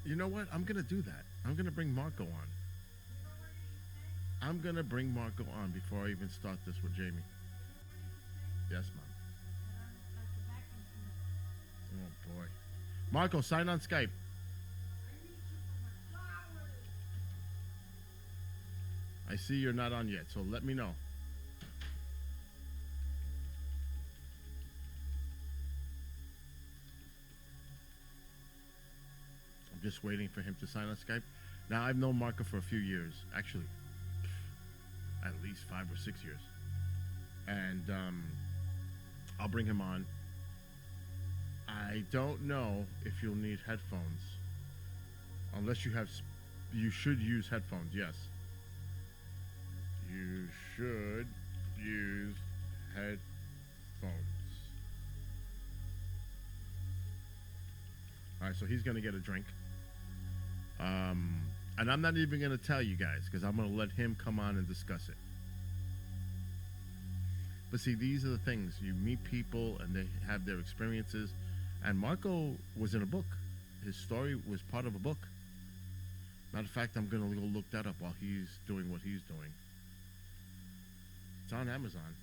You know what? I'm gonna do that. I'm gonna bring Marco on. I'm gonna bring Marco on before I even start this with Jamie. Yes, ma'am. Oh boy. Marco, sign on Skype. I see you're not on yet, so let me know. I'm just waiting for him to sign on Skype. Now, I've known Marco for a few years, actually, at least 5 or 6 years. And I'll bring him on. I don't know if you'll need headphones. Unless you have, you should use headphones, yes. You should use headphones. All right, so he's going to get a drink. And I'm not even going to tell you guys because I'm going to let him come on and discuss it. But see, these are the things. You meet people and they have their experiences. And Marco was in a book. His story was part of a book. Matter of fact, I'm going to go look that up while he's doing what he's doing. It's on Amazon.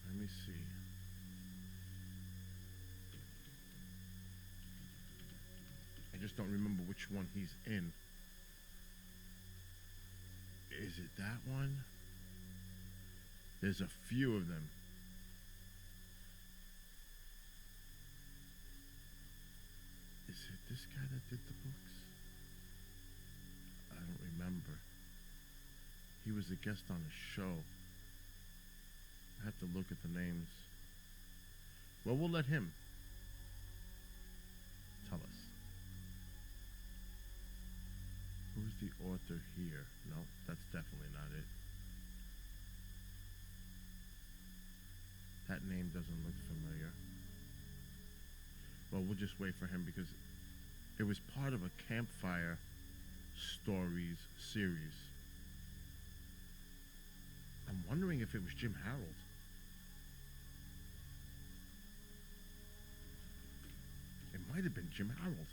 Let me see. I just don't remember which one he's in. Is it that one? There's a few of them. Is it this guy that did the books? I don't remember. He was a guest on a show. I have to look at the names. Well, we'll let him tell us. Who's the author here? No, that's definitely not it. That name doesn't look familiar. Well, we'll just wait for him because it was part of a Campfire Stories series. I'm wondering if it was Jim Harold. It might have been Jim Harold.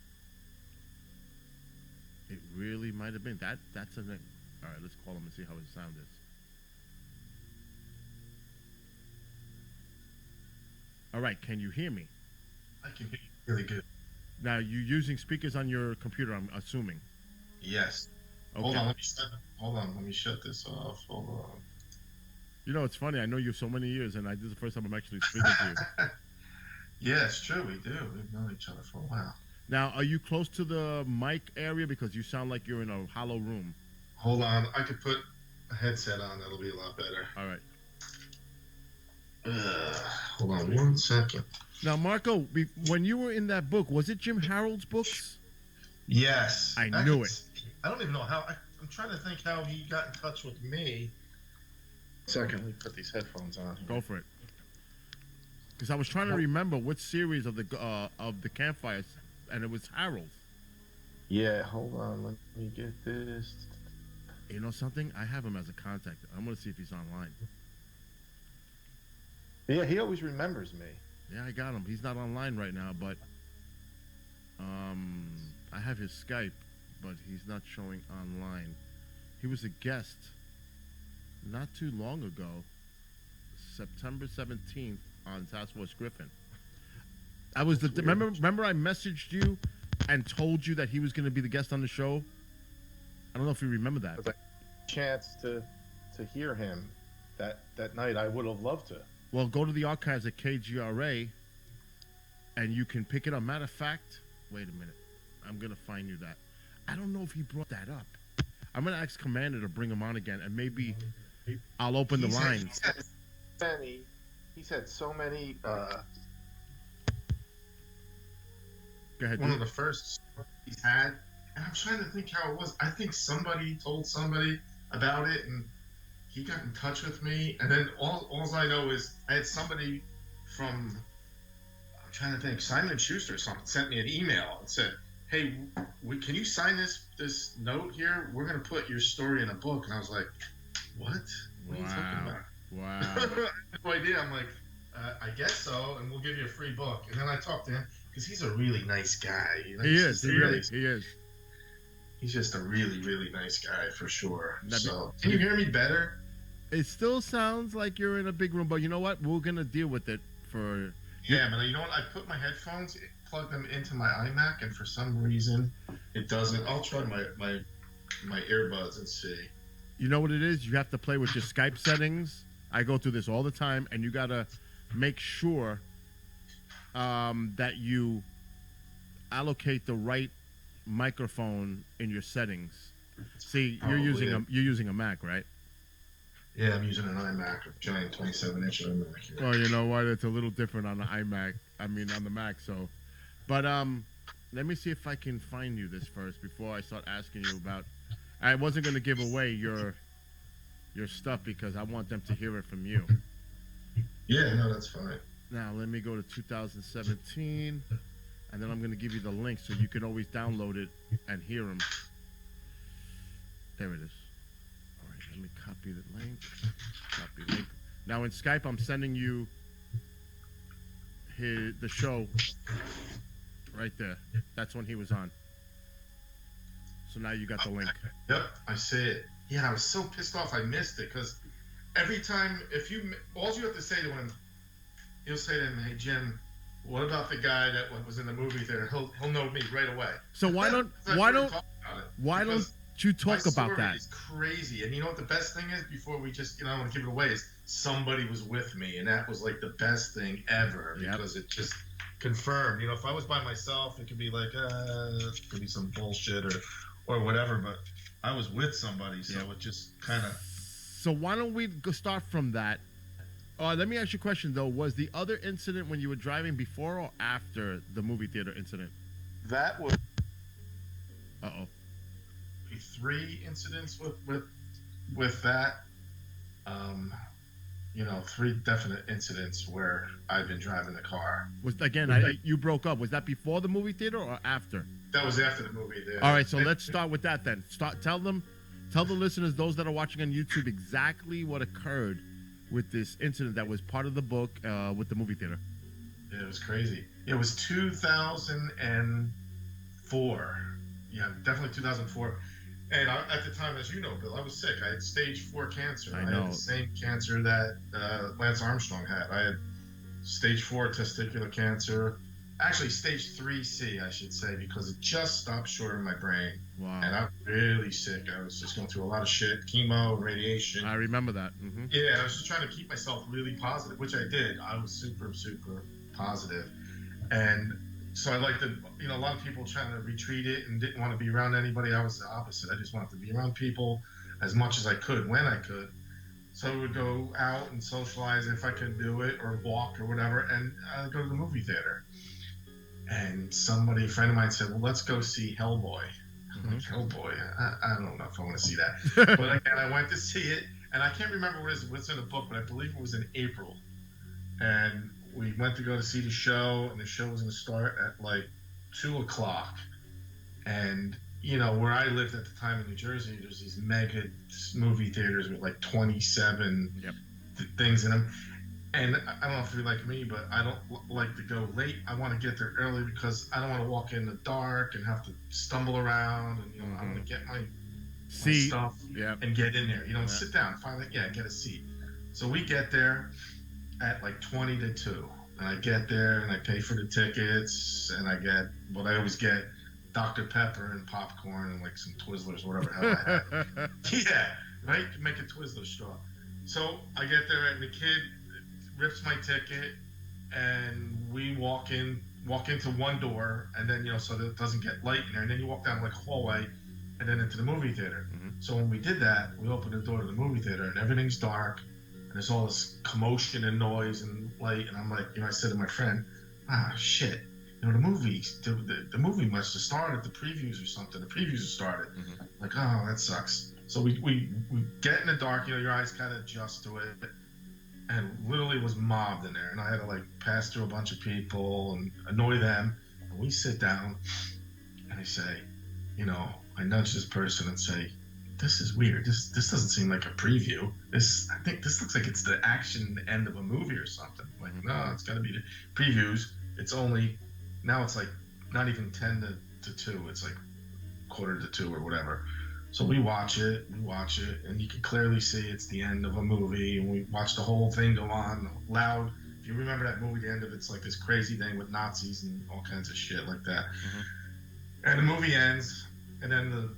It really might have been. That's a name. All right, let's call him and see how his sound is. All right, can you hear me? I can hear you really good. Now, you're using speakers on your computer, I'm assuming. Yes. Okay. Hold on, let me shut this off. Hold on. You know, it's funny. I know you so many years, and this is the first time I'm actually speaking to you. Yeah, it's true. We do. We've known each other for a while. Now, are you close to the mic area? Because you sound like you're in a hollow room. Hold on. I could put a headset on. That'll be a lot better. All right. Hold on 1 second. Now, Marco, when you were in that book, was it Jim Harold's books? Yes. I knew it. I don't even know how. I'm trying to think how he got in touch with me. Second, let me put these headphones on. Go for it. Because I was trying to remember what series of the Campfires, and it was Harold. Yeah, hold on. Let me get this. You know something? I have him as a contact. I'm going to see if he's online. Yeah, he always remembers me. Yeah, I got him. He's not online right now, but I have his Skype, but he's not showing online. He was a guest not too long ago, September 17th on Task Force Griffin. I was remember I messaged you and told you that he was going to be the guest on the show? I don't know if you remember that. Chance to hear him that night, I would have loved to. Well, go to the archives at KGRA, and you can pick it up. Matter of fact, wait a minute. I'm going to find you that. I don't know if he brought that up. I'm going to ask Commander to bring him on again, and maybe I'll open the lines. He's had so many... Go ahead. One of the first he's had, and I'm trying to think how it was. I think somebody told somebody about it, and he got in touch with me, and then all I know is I had somebody from, I'm trying to think, Simon & Schuster or something, sent me an email and said, hey, can you sign this note here? We're going to put your story in a book. And I was like, what? What are you talking about? Wow. I had no idea. I'm like, I guess so, and we'll give you a free book. And then I talked to him, because he's a really nice guy. You know, he is. He is. he's just a really, really nice guy for sure. That'd be- So, can you hear me better? It still sounds like you're in a big room, but you know what? We're gonna deal with it for. Yeah, man. You know what? I put my headphones, plug them into my iMac, and for some reason, it doesn't. I'll try my earbuds and see. You know what it is? You have to play with your Skype settings. I go through this all the time, and you gotta make sure that you allocate the right microphone in your settings. See, you're using a Mac, right? Yeah, I'm using an iMac, a giant 27-inch iMac here. Well, you know what? It's a little different on the iMac. I mean, on the Mac. So, but let me see if I can find you this first before I start asking you about. I wasn't going to give away your stuff because I want them to hear it from you. Yeah, no, that's fine. Now let me go to 2017, and then I'm going to give you the link so you can always download it and hear them. There it is. All right, let me copy the link. Copy link. Now in Skype, I'm sending you the show right there. That's when he was on. So now you got the link. Yep, I see it. Yeah, I was so pissed off I missed it because every time, all you have to say to him, he'll say to him, "Hey Jim, what about the guy that was in the movie theater? He'll know me right away." So why don't you talk about that? It's crazy, and you know what the best thing is? Before we just, I don't want to give it away, is somebody was with me, and that was like the best thing ever because it just confirmed. If I was by myself, it could be like, it could be some bullshit or whatever, but I was with somebody, so it just kind of. So why don't we start from that? Let me ask you a question though. Was the other incident when you were driving before or after the movie theater incident? That was. Uh-oh. 3 incidents with that. 3 definite incidents where I've been driving the car. You broke up. Was that before the movie theater or after? That was after the movie theater. All right, so let's start with that then. Tell the listeners, those that are watching on YouTube, exactly what occurred with this incident that was part of the book with the movie theater. Yeah, it was crazy. It was 2004. Yeah, definitely 2004. And at the time, as you know, Bill, I was sick. I had stage 4 cancer. I know. had the same cancer that Lance Armstrong had. I had stage 4 testicular cancer. Actually, stage 3C, I should say, because it just stopped short of my brain. Wow. And I'm really sick. I was just going through a lot of shit, chemo, radiation. I remember that. Mm-hmm. Yeah, I was just trying to keep myself really positive, which I did. I was super, super positive. And so I like to, a lot of people trying to retreat it and didn't want to be around anybody. I was the opposite. I just wanted to be around people as much as I could when I could. So I would go out and socialize if I could do it, or walk or whatever, and I'd go to the movie theater. And a friend of mine said, "Well, let's go see Hellboy." I'm like, "Hellboy? I don't know if I want to see that." But again, I went to see it, and I can't remember what's in the book, but I believe it was in April. And we went to go to see the show, and the show was going to start at like 2:00. And where I lived at the time in New Jersey, there's these mega movie theaters with like 27 things in them. And I don't know if you're like me, but I don't like to go late. I want to get there early because I don't want to walk in the dark and have to stumble around. And I want to get my stuff and get in there. Sit down, finally, get a seat. So we get there at like 20 to 2. And I get there and I pay for the tickets, and I get what I always get: Dr. Pepper and popcorn and like some Twizzlers, whatever the hell I had. Yeah, right? Make a Twizzler straw. So I get there, and the kid rips my ticket, and we walk into one door, and then so that it doesn't get light in there, and then you walk down like a hallway, and then into the movie theater. Mm-hmm. So when we did that, we opened the door to the movie theater, and everything's dark, and there's all this commotion and noise and light, and I'm like, I said to my friend, shit, the movie must have started, the previews or something. The previews have started. Mm-hmm. Like, oh, that sucks. So we get in the dark, your eyes kind of adjust to it. And literally was mobbed in there, and I had to like pass through a bunch of people and annoy them. And we sit down, and I say, I nudge this person and say, "This is weird. This doesn't seem like a preview. I think this looks like it's the action end of a movie or something." Like, no, it's got to be the previews. It's only now it's like not even 10 to 2. It's like 1:45 or whatever. So we watch it, and you can clearly see it's the end of a movie, and we watch the whole thing go on loud. If you remember that movie, the end of it's like this crazy thing with Nazis and all kinds of shit like that. Mm-hmm. And the movie ends, and then the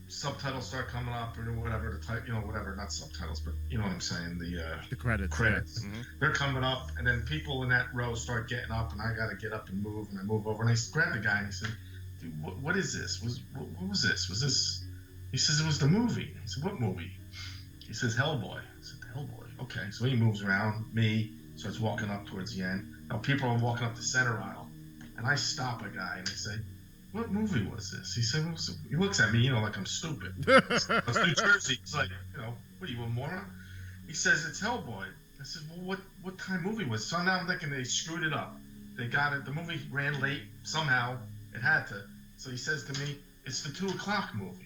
subtitles start coming up or whatever, the type, whatever, not subtitles, but you know what I'm saying, the credits. Credits. Yeah. Mm-hmm. They're coming up, and then people in that row start getting up, and I got to get up and move, and I move over, and I grabbed the guy, and he said, dude, what is this? What was this? Was this... He says, it was the movie. I said, what movie? He says, Hellboy. I said, Hellboy. Okay. So he moves around, starts walking up towards the end. Now people are walking up the center aisle. And I stop a guy and I say, what movie was this? He said, he looks at me, like I'm stupid. It's New Jersey. He's like, what are you, a moron? He says, it's Hellboy. I said, well, what kind of movie was it? So now I'm thinking they screwed it up. They got it. The movie ran late. Somehow it had to. So he says to me, it's the 2:00 movie.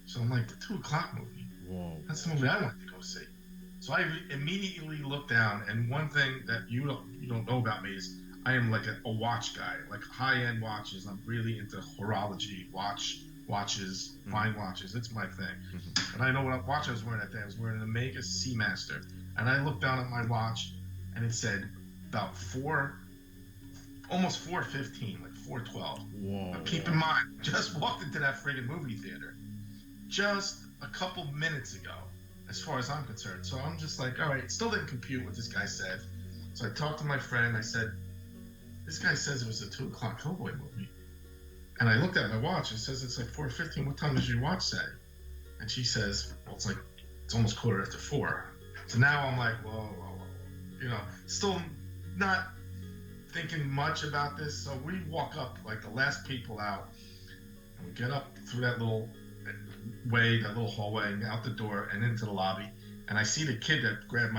So I'm like, the 2:00 movie? Whoa. That's the movie I wanted to go see. So I immediately looked down, and one thing that you don't know about me is I am like a watch guy, like high-end watches. I'm really into horology, watches, fine watches. It's my thing. Mm-hmm. And I know what watch I was wearing that day. I was wearing an Omega Seamaster. And I looked down at my watch, and it said about almost 4:15, like 4:12. Whoa. Now keep in mind, just walked into that friggin' movie theater just a couple minutes ago, as far as I'm concerned. So I'm just like, all right, still didn't compute what this guy said. So I talked to my friend. I said, this guy says it was a 2:00 Hellboy movie. And I looked at my watch. It says it's like 4:15. What time does your watch say? And she says, well, it's almost 4:45. So now I'm like, whoa. Still not thinking much about this. So we walk up like the last people out, and we get up through that little hallway, and out the door and into the lobby. And I see the kid that ripped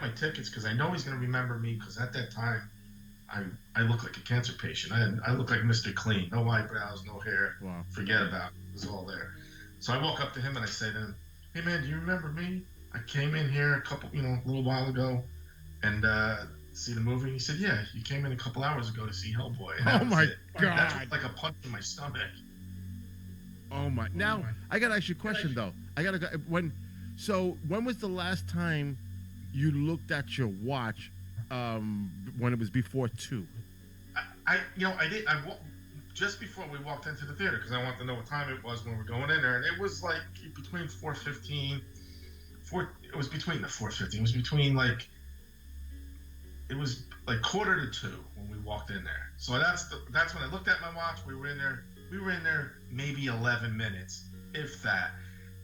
my tickets, because I know he's going to remember me, because at that time I look like a cancer patient. I look like Mr. Clean. No eyebrows, no hair. Wow. Forget about it. It was all there. So I walk up to him and I say to him, hey man, do you remember me? I came in here a little while ago and see the movie. He said, yeah, you came in a couple hours ago to see Hellboy. And oh my God. That was like a punch in my stomach. Oh my! Now I gotta ask you a question though. When was the last time you looked at your watch? When it was before 2. I did. Just before we walked into the theater, because I wanted to know what time it was when we were going in there, and it was like between 4:15. It was between the 4:15. It was between it was like 1:45 when we walked in there. So that's when I looked at my watch. We were in there maybe 11 minutes, if that.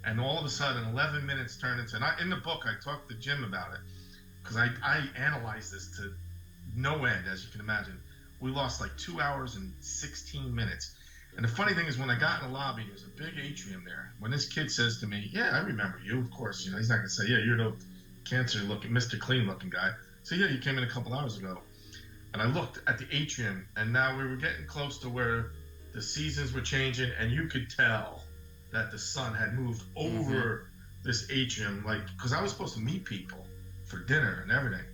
And all of a sudden, 11 minutes turned into... And in the book, I talked to Jim about it, because I analyzed this to no end, as you can imagine. We lost like 2 hours and 16 minutes. And the funny thing is, when I got in the lobby, there's a big atrium there. When this kid says to me, yeah, I remember you, of course. He's not going to say, yeah, you're the cancer-looking, Mr. Clean-looking guy. So, yeah, you came in a couple hours ago. And I looked at the atrium, and now we were getting close to where the seasons were changing, and you could tell that the sun had moved over this atrium, because I was supposed to meet people for dinner and everything.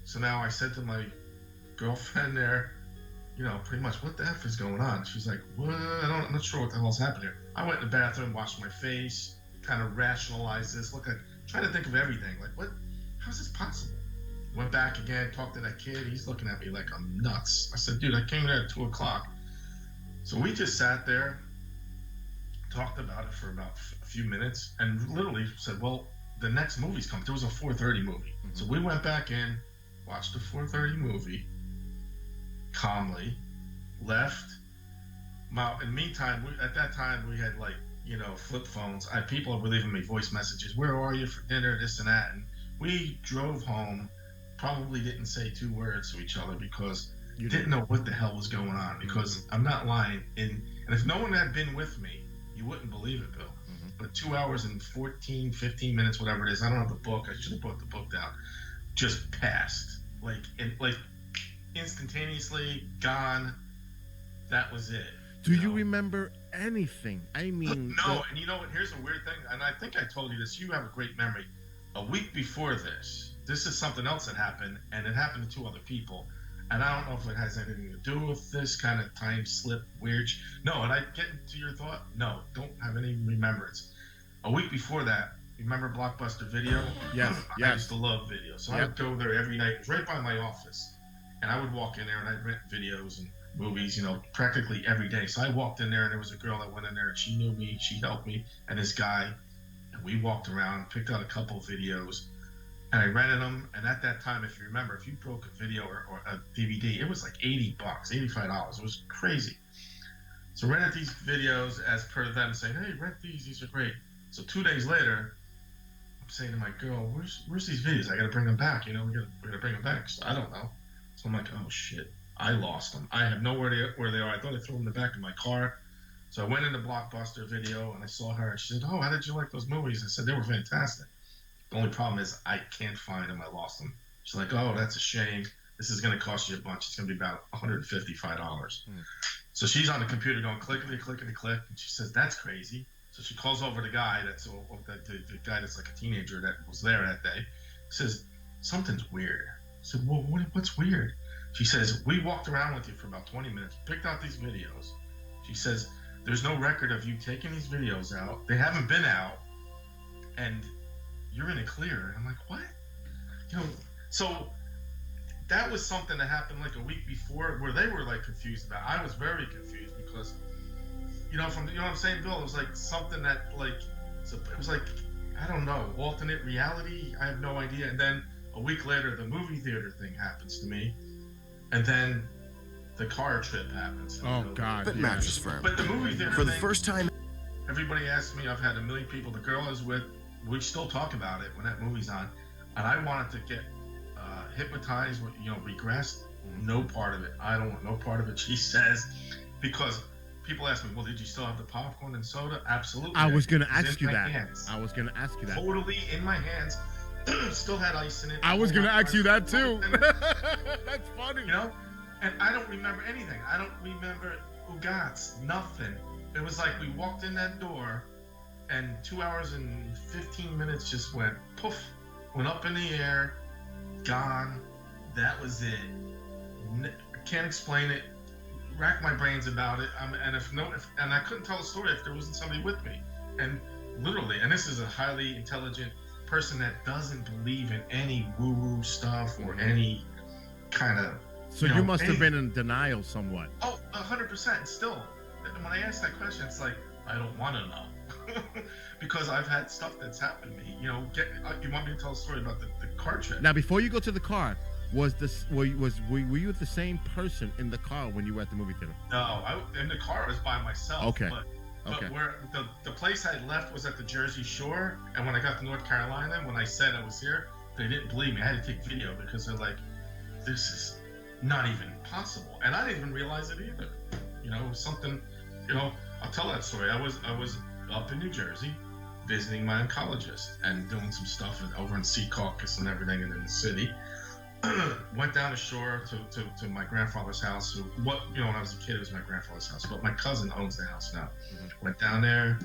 So now I said to my girlfriend there, pretty much, what the F is going on? She's like, what? I'm not sure what the hell's happening here. I went in the bathroom, washed my face, kind of rationalized this, trying to think of everything. Like, what? How's this possible? Went back again, talked to that kid. He's looking at me like I'm nuts. I said, dude, I came there at 2:00. So we just sat there, talked about it for about a few minutes, and literally said, well, the next movie's coming. There was a 4:30 movie. Mm-hmm. So we went back in, watched the 4:30 movie, calmly, left. Now, in the meantime, at that time, we had flip phones. People were leaving me voice messages. Where are you for dinner? This and that. And we drove home, probably didn't say 2 words to each other, because you didn't know what the hell was going on. Because I'm not lying. And if no one had been with me, you wouldn't believe it, Bill. Mm-hmm. But 2 hours and 15 minutes, whatever it is, I don't have the book. I should have brought the book down. Just passed. Instantaneously gone. That was it. Do you remember anything? I mean... No, and you know what? Here's a weird thing, and I think I told you this. You have a great memory. A week before this is something else that happened, and it happened to 2 other people. And I don't know if it has anything to do with this kind of time slip weird. No, and I get into your thought. No, don't have any remembrance. A week before that, remember Blockbuster Video? Yes, I yes. used to love video, so I Yep. would go there every night. It was right by my office, and I would walk in there and I'd rent videos and movies, practically every day. So I walked in there, and there was a girl that went in there, and she knew me. She helped me, and this guy, and we walked around, picked out a couple videos, and I rented them. And at that time, if you remember, if you broke a video or a DVD, it was like $80, $85. It was crazy. So rented these videos as per them saying, "Hey, rent these. These are great." So 2 days later, I'm saying to my girl, "Where's these videos? I got to bring them back. We got to bring them back." So I don't know. So I'm like, "Oh shit, I lost them. I have no idea where they are. I thought I threw them in the back of my car." So I went into Blockbuster Video and I saw her. And she said, "Oh, how did you like those movies?" I said, "They were fantastic. The only problem is I can't find them. I lost them." She's like, "Oh, that's a shame. This is going to cost you a bunch. It's going to be about $155. So she's on the computer going clickety, clickety, click. And she says, "That's crazy." So she calls over the guy the guy that's like a teenager that was there that day. Says, "Something's weird." I said, "Well, what's weird?" She says, "We walked around with you for about 20 minutes, picked out these videos." She says, "There's no record of you taking these videos out. They haven't been out. And you're in a clear." And I'm like, "What?" So that was something that happened like a week before where they were like confused about. I was very confused because, from what I'm saying, Bill, it was like something that like, it was like, I don't know, alternate reality. I have no idea. And then a week later, the movie theater thing happens to me. And then the car trip happens. Oh, God. But yeah. Mattress Firm. But the movie theater For the thing, first time, everybody asks me, I've had a million people, the girl I was with, we still talk about it when that movie's on. And I wanted to get hypnotized, regressed. No part of it. I don't want no part of it, she says. Because people ask me, "Well, did you still have the popcorn and soda?" Absolutely. I was going to It was ask in you my that. hands. I was going to ask you that. Totally in my hands. Still had ice in it. I was going to ask you that too. That's funny. And I don't remember anything. I don't remember Ugats, nothing. It was like we walked in that door and 2 hours and 15 minutes just went poof, went up in the air, gone. That was it. Can't explain it. Rack my brains about it. And I couldn't tell a story if there wasn't somebody with me. And literally, and this is a highly intelligent person that doesn't believe in any woo-woo stuff or any kind of. So you must have been in denial somewhat. Oh, 100%. Still, when I ask that question, it's like, I don't want to know. Because I've had stuff that's happened to me. You want me to tell a story about the car trip? Now, before you go to the car, were you the same person in the car when you were at the movie theater? No, in the car I was by myself. Okay. But where the place I left was at the Jersey Shore, and when I got to North Carolina, when I said I was here, they didn't believe me. I had to take video because they're like, "This is not even possible," and I didn't even realize it either. It was something. I'll tell that story. I was up in New Jersey, visiting my oncologist and doing some stuff over in Sea Caucus and everything, and in the city. Went down the shore to my grandfather's house. When I was a kid, it was my grandfather's house, but my cousin owns the house now. Mm-hmm. Went down there,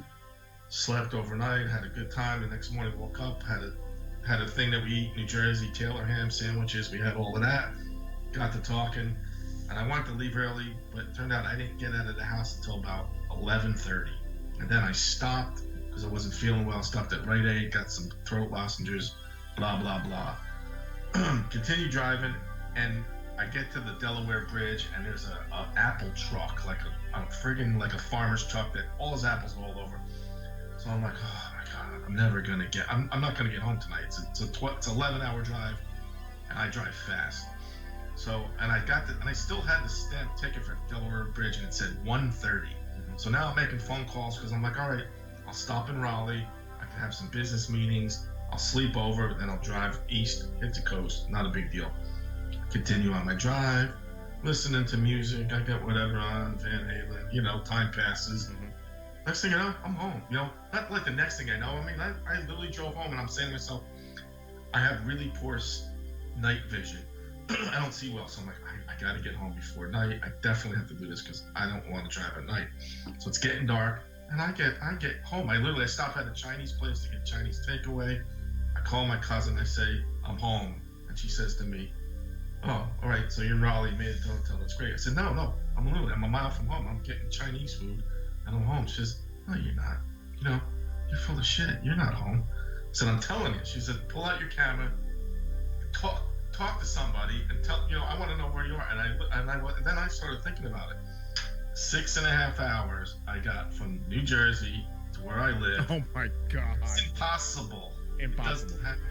slept overnight, had a good time. The next morning, woke up, had a thing that we eat in New Jersey, Taylor ham sandwiches. We had all of that. Got to talking, and I wanted to leave early, but it turned out I didn't get out of the house until about 11:30. And then I stopped because I wasn't feeling well. Stopped at Rite Aid, got some throat lozenges, blah blah blah. Continue driving, and I get to the Delaware Bridge, and there's a apple truck, like a farmer's truck that all his apples are all over. So I'm like, oh my God, I'm not gonna get home tonight. It's 11-hour drive, and I drive fast. So, and I still had the stamp ticket for Delaware Bridge, and it said 1:30. Mm-hmm. So now I'm making phone calls because I'm like, all right, I'll stop in Raleigh. I can have some business meetings. I'll sleep over, then I'll drive east, hit the coast. Not a big deal. Continue on my drive, listening to music. I got whatever on, Van Halen. Time passes. Mm-hmm. Next thing you know, I'm home. Not like the next thing I know. I mean, I literally drove home, and I'm saying to myself, I have really poor night vision. I don't see well, so I'm like, I got to get home before night. I definitely have to do this because I don't want to drive at night. So it's getting dark, and I get home. I stop at a Chinese place to get Chinese takeaway. I call my cousin. I say, I'm home. And she says to me, Oh, all right. So you're in Raleigh, made it to the hotel. That's great. I said, no, no. I'm literally, I'm a mile from home. I'm getting Chinese food, and I'm home. She says, no, you're not. You know, you're full of shit. You're not home. I said, I'm telling you. She said, pull out your camera, talk to somebody, and tell. You know, I want to know where you are. And then I started thinking about it. 6.5 hours I got from New Jersey to where I live. Oh my God. It's impossible. Impossible. It doesn't happen.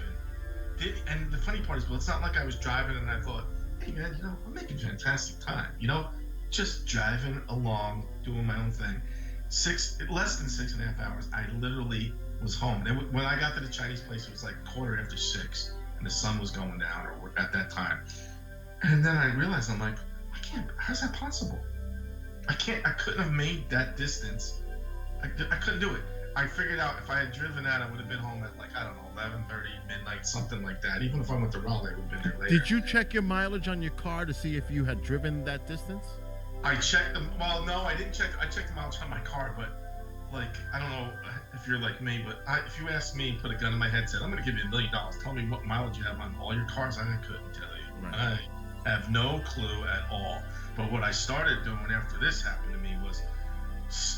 And the funny part is, well, it's not like I was driving and I thought, hey man, you know, I'm making fantastic time. You know, just driving along, doing my own thing. Less than 6.5 hours, I literally was home. When I got to the Chinese place, it was like 6:15, and the sun was going down, or at that time. And then I realized, I'm like, I can't. How's that possible? I couldn't have made that distance. I couldn't do it. I figured out if I had driven that, I would have been home at like, I don't know, 11:30, midnight, something like that. Even if I went to Raleigh, I would have been there later. Did you check your mileage on your car to see if you had driven that distance? I checked them. Well, no, I didn't check. I checked the mileage on my car, but like, I don't know if you're like me, but if you asked me, put a gun in my head, said, I'm going to give you $1 million. Tell me what mileage you have on all your cars. I couldn't tell you. Right. I have no clue at all. But what I started doing after this happened to me was,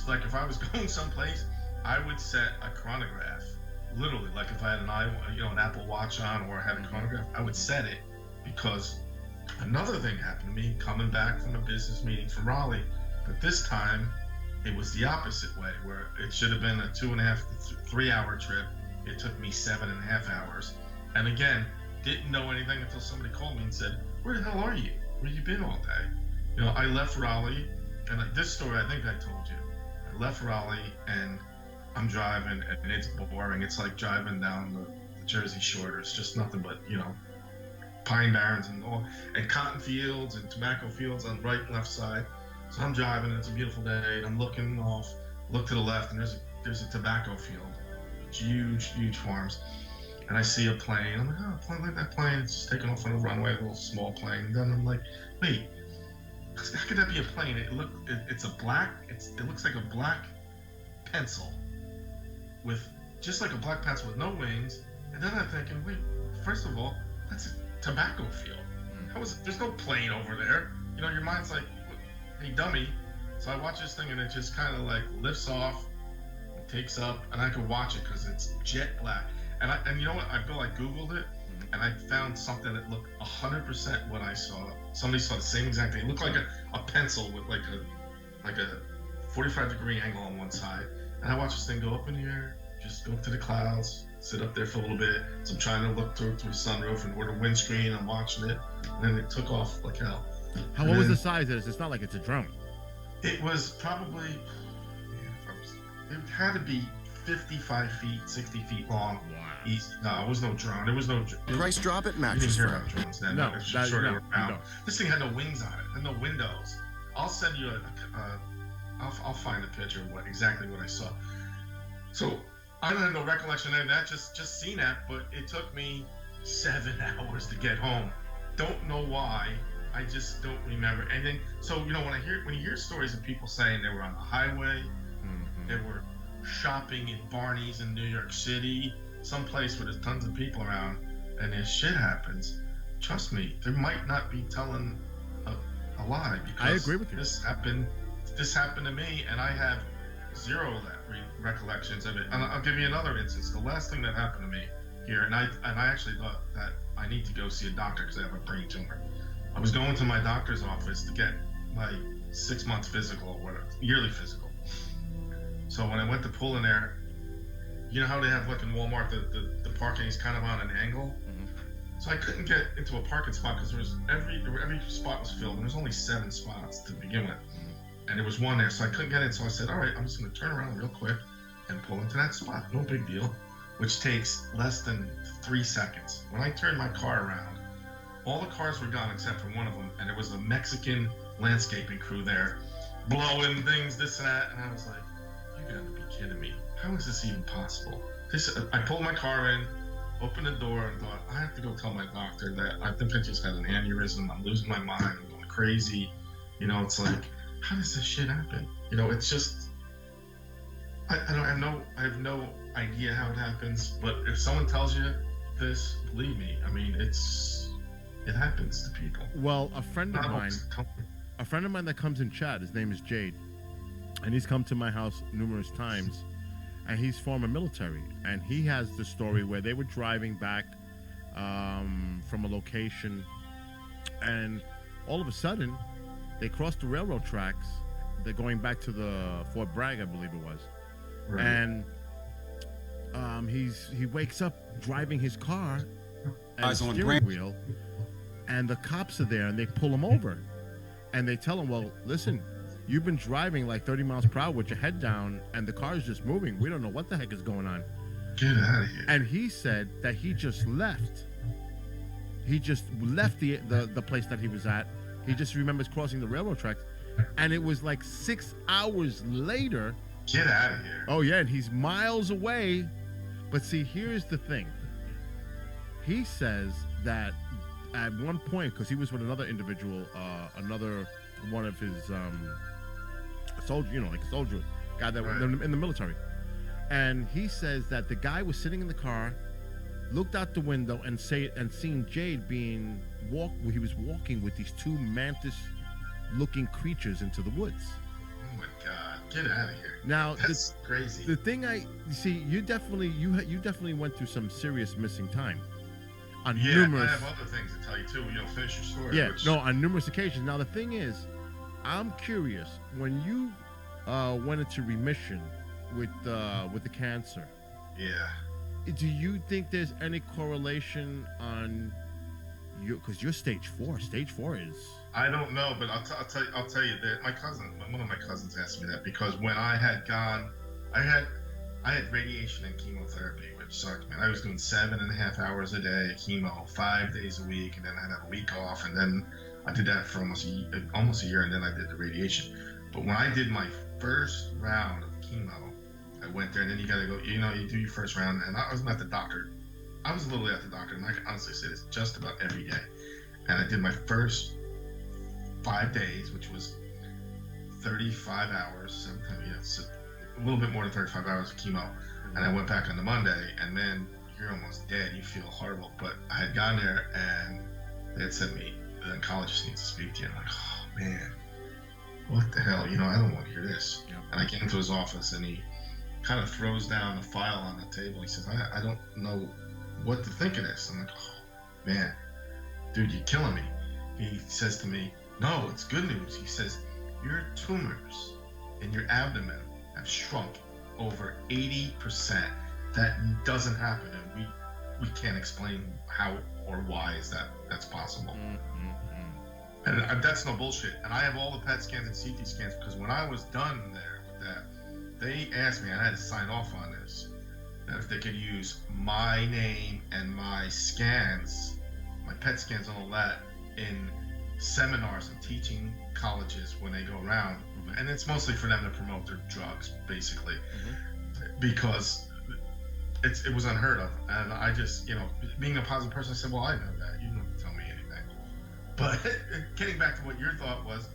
like, if I was going someplace, I would set a chronograph. Literally, like if I had an Apple Watch on, or I had a chronograph, I would set it, because another thing happened to me coming back from a business meeting from Raleigh. But this time, it was the opposite way, where it should have been a 2.5 to 3 hour trip. It took me 7.5 hours. And again, didn't know anything until somebody called me and said, where the hell are you? Where you been all day? You know, I left Raleigh, and this story I think I told you. I left Raleigh, and I'm driving, and it's boring. It's like driving down the Jersey Shore. It's just nothing but, you know, pine barrens and cotton fields and tobacco fields on the right and left side. So I'm driving, and it's a beautiful day, and I'm looking off, look to the left, and there's a tobacco field. Huge farms. And I see a plane. I'm like, oh, a plane, like that plane. It's just taking off on a runway, a little small plane. And then I'm like, wait, how could that be a plane? It looks like a black pencil with just like a black pencil with no wings. And then I'm thinking, wait, first of all, that's a tobacco field. There's no plane over there. You know, your mind's like, hey, dummy. So I watch this thing, and it just kind of like lifts off, takes up, and I could watch it because it's jet black. And you know what? I Googled it, and I found something that looked 100% what I saw. Somebody saw the same exact thing. It looked like a pencil with like a 45-degree angle on one side. And I watched this thing go up in the air, just go up to the clouds, sit up there for a little bit. So I'm trying to look through the sunroof and the windscreen. I'm watching it, and then it took off like hell. What was the size of this? It's not like it's a drone. It was probably, it had to be 55 feet, 60 feet long. Wow. Easy. No, it was no drone. There was no Price drop at You Mattress didn't hear Firm. about drones then. No, Sure, they were around. no. This thing had no wings on it, and no windows. I'll send you I'll find a picture of exactly what I saw. So I don't have no recollection of that. Just seen that, but it took me 7 hours to get home. Don't know why. I just don't remember anything. So you know, when you hear stories of people saying they were on the highway, they were shopping in Barney's in New York City, someplace where there's tons of people around, and this shit happens, trust me, they might not be telling a lie, because I agree with you. This happened to me, and I have zero recollections of it. And I'll give you another instance. The last thing that happened to me here, and I actually thought that I need to go see a doctor because I have a brain tumor. I was going to my doctor's office to get my 6 month physical, or whatever, yearly physical. So when I went to pull in there, you know how they have, like in Walmart, the parking is kind of on an angle. So I couldn't get into a parking spot because every spot was filled, and there's only 7 spots to begin with, and there was one there, so I couldn't get in. So I said, all right, I'm just going to turn around real quick and pull into that spot. No big deal, which takes less than 3 seconds. When I turned my car around, all the cars were gone except for one of them, and there was a Mexican landscaping crew there, blowing things, this and that, and I was like, you gotta be kidding me. How is this even possible? I pulled my car in, opened the door, and thought, I have to go tell my doctor that I think I just had an aneurysm. I'm losing my mind. I'm going crazy. You know, it's like, how does this shit happen? You know, it's just, I have no idea how it happens. But if someone tells you this, believe me. I mean, it's It happens to people. Well, a friend of mine that comes in chat, his name is Jade, and he's come to my house numerous times, and he's former military, and he has the story where they were driving back from a location, and all of a sudden they crossed the railroad tracks. They're going back to the Fort Bragg, I believe it was, Right. and he wakes up driving his car and Eyes the on steering brand. wheel, and the cops are there, and they pull him over, and they tell him, well, listen, you've been driving like 30 miles per hour with your head down, and the car is just moving. We don't know what the heck is going on. Get out of here. And he said that he just left. He just left the place that he was at. He just remembers crossing the railroad tracks, and it was like 6 hours later. Get out of here. Oh yeah, and he's miles away. But see, here's the thing. He says that at one point, because he was with another individual, another one of his soldier, like a soldier guy that was in the military, and he says that the guy was sitting in the car, looked out the window, and seen Jade he was walking with these two mantis-looking creatures into the woods. Oh my God! Get out of here. Now That's crazy. The thing you see, you definitely went through some serious missing time. On numerous, I have other things to tell you too. Finish your story. yeah, no, on numerous occasions. Now the thing is, I'm curious, when you went into remission with the cancer. Yeah. Do you think there's any correlation on you? Because you're stage 4. Stage 4 is. I don't know, but I'll tell you that one of my cousins asked me that because when I had gone, I had radiation and chemotherapy, which sucked, man. I was doing 7.5 hours a day chemo, 5 days a week, and then I'd have a week off, and then I did that for almost a year, and then I did the radiation. But when I did my first round of chemo, I went there, and then you gotta go, you do your first round, and I wasn't at the doctor. I was literally at the doctor, and I can honestly say this just about every day. And I did my first 5 days, which was 35 hours, so a little bit more than 35 hours of chemo. And I went back on the Monday, and man, you're almost dead. You feel horrible. But I had gone there, and they had said to me, the oncologist needs to speak to you. I'm like, oh man, what the hell? I don't want to hear this. Yep. And I came to his office, and he kind of throws down a file on the table. He says, I don't know what to think of this. I'm like, oh man, dude, you're killing me. He says to me, no, it's good news. He says, your tumors in your abdomen have shrunk over 80%. That doesn't happen, and we can't explain how or why that's possible. And that's no bullshit. And I have all the PET scans and CT scans because when I was done there with that, they asked me, and I had to sign off on this, that if they could use my name and my scans, my PET scans and all that, in seminars and teaching colleges when they go around. And it's mostly for them to promote their drugs, basically, because it was unheard of. And I just, being a positive person, I said, well, I know that. You don't have to tell me anything. But getting back to what your thought was,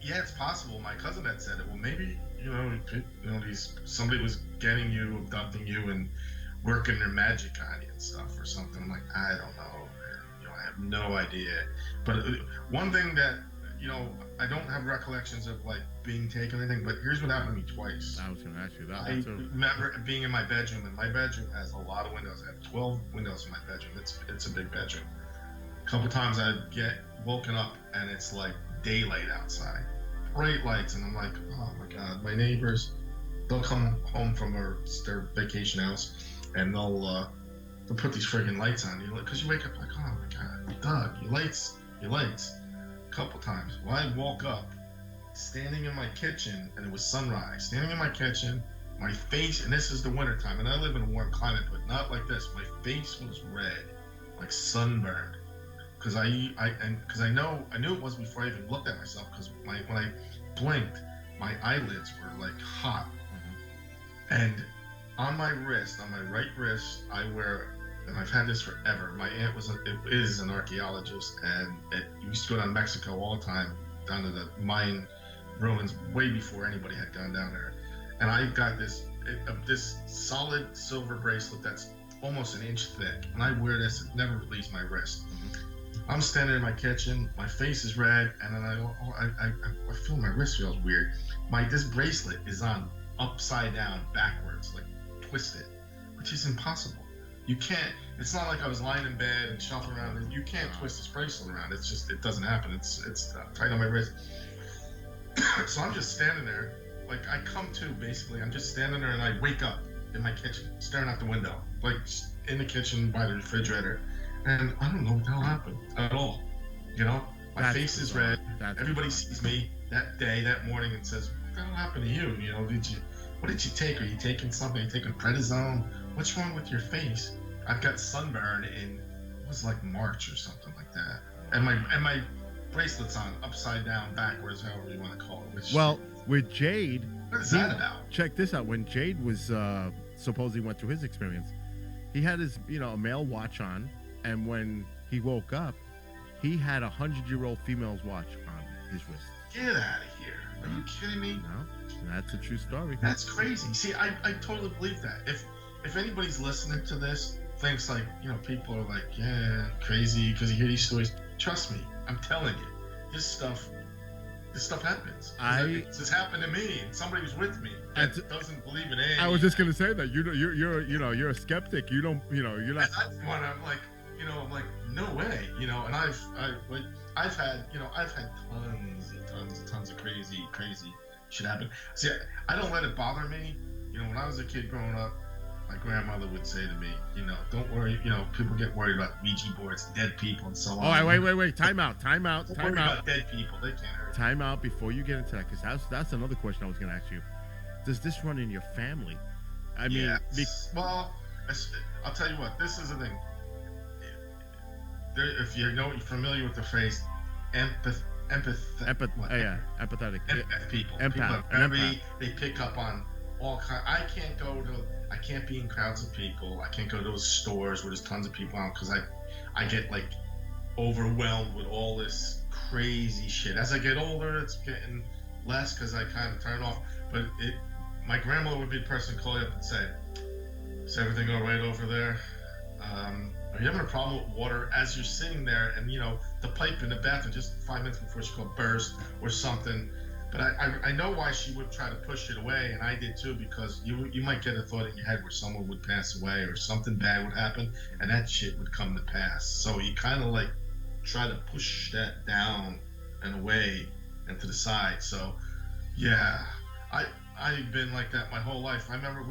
yeah, it's possible. My cousin had said it. Well, maybe, somebody was getting you, abducting you, and working their magic on you and stuff or something. I'm like, I don't know, man. I have no idea. But one thing that, I don't have recollections of like being taken or anything, but here's what happened to me twice. I was going to ask you that. I remember being in my bedroom, and my bedroom has a lot of windows. I have 12 windows in my bedroom. It's a big bedroom. A couple times I'd get woken up, and it's like daylight outside, bright lights, and I'm like, oh my God, my neighbors, they'll come home from their vacation house, and they'll put these friggin' lights on you, because you wake up like, oh my God, Doug, your lights. A couple times. Well, I woke up standing in my kitchen, and it was sunrise. Standing in my kitchen, my face, and this is the winter time, and I live in a warm climate, but not like this. My face was red, like sunburned, because I knew it was before I even looked at myself, because when I blinked, my eyelids were like hot, and on my wrist, on my right wrist, I wear. And I've had this forever. My aunt is an archaeologist, and it used to go down to Mexico all the time, down to the Mayan ruins, way before anybody had gone down there. And I got this solid silver bracelet that's almost an inch thick, and I wear this. It never leaves my wrist. I'm standing in my kitchen, my face is red, and then I feel my wrist feels weird. This bracelet is on upside down, backwards, like twisted, which is impossible. You can't. It's not like I was lying in bed and shuffling around. You can't twist this bracelet around. It's just, it doesn't happen. It's tight on my wrist. So I'm just standing there, like I come to basically. I'm just standing there and I wake up in my kitchen, staring out the window, like in the kitchen by the refrigerator, and I don't know what the hell happened at all. You know, my face is red. Everybody sees me that day, that morning, and says, "What the hell happened to you? You know, what did you take? Are you taking something? Are you taking prednisone? What's wrong with your face?" I've got sunburn in, it was like March or something like that, and my bracelet's on upside down, backwards, however you want to call it. Well, with Jade, what is that about? Check this out. When Jade was supposedly went through his experience, he had his a male watch on, and when he woke up, he had 100-year-old female's watch on his wrist. Get out of here! Are you kidding me? No, that's a true story. That's crazy. See, I totally believe that. If anybody's listening to this, thinks like, people are like, yeah, crazy because you hear these stories. Trust me, I'm telling you, this stuff happens. This happened to me, and somebody was with me that doesn't believe in any. I was just gonna say that you're a skeptic. You don't, you're not. That's when I'm like, I'm like, no way, and I've had tons of crazy shit happen. See, I don't let it bother me. When I was a kid growing up, my grandmother would say to me, don't worry, people get worried about Ouija boards, dead people, and so on. Oh, wait, time out. Don't worry about dead people, they can't hurt. Time out before you get into that, because that's another question I was going to ask you. Does this run in your family? I mean, well, I'll tell you what, this is the thing. If you're familiar with the phrase empathetic. Empath people. They pick up on all kind. I can't be in crowds of people. I can't go to those stores where there's tons of people out because I get like overwhelmed with all this crazy shit. As I get older, it's getting less because I kind of turn off. But my grandmother would be the person to call you up and say, "Is everything all right over there? Are you having a problem with water?" As you're sitting there, and the pipe in the bathroom just 5 minutes before she called burst or something. But I know why she would try to push it away, and I did too, because you might get a thought in your head where someone would pass away or something bad would happen, and that shit would come to pass. So you kind of like try to push that down and away and to the side. So yeah, I've been like that my whole life. I remember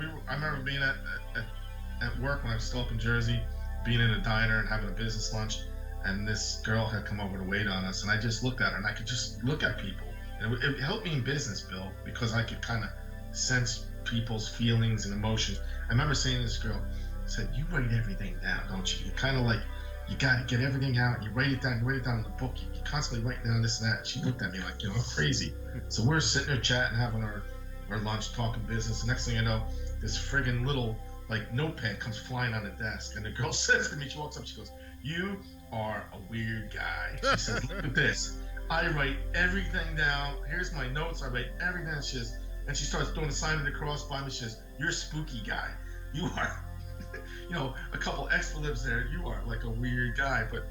being at work when I was still up in Jersey, being in a diner and having a business lunch, and this girl had come over to wait on us, and I just looked at her, and I could just look at people. And it helped me in business, Bill, because I could kind of sense people's feelings and emotions. I remember saying to this girl, I said, "You write everything down, don't you? You kind of like, you got to get everything out. You write it down in the book. You're constantly writing down this and that." And she looked at me like, I'm crazy. So we're sitting there chatting, having our lunch, talking business. The next thing I know, this friggin' little like notepad comes flying on the desk. And the girl says to me, she walks up, she goes, "You are a weird guy." She says, "Look at this. I write everything down. Here's my notes. I write everything." And she starts doing a sign of the cross by me. She says, "You're a spooky guy. You are," a couple expletives there. "You are like a weird guy." But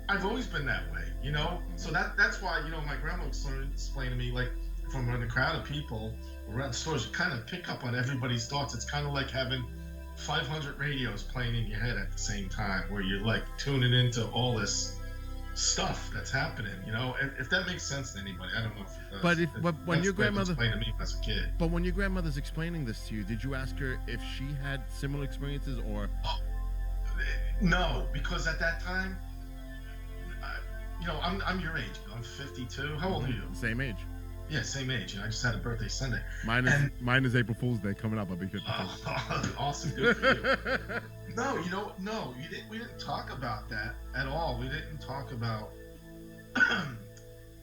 I've always been that way, So that's why, my grandma would explain to me, like, if I'm in a crowd of people around the stores, you kind of pick up on everybody's thoughts. It's kind of like having 500 radios playing in your head at the same time, where you're like tuning into all this stuff that's happening, if that makes sense to anybody. I don't know if it does. But when your grandmother explained to me as a kid. But when your grandmother's explaining this to you, did you ask her if she had similar experiences or? No, because at that time, I'm your age. I'm 52. How old are you? Same age. Yeah, same age. I just had a birthday Sunday. Mine is April Fool's Day coming up. I'll be 52. Awesome, good for you. No, we didn't talk about that at all. We didn't talk about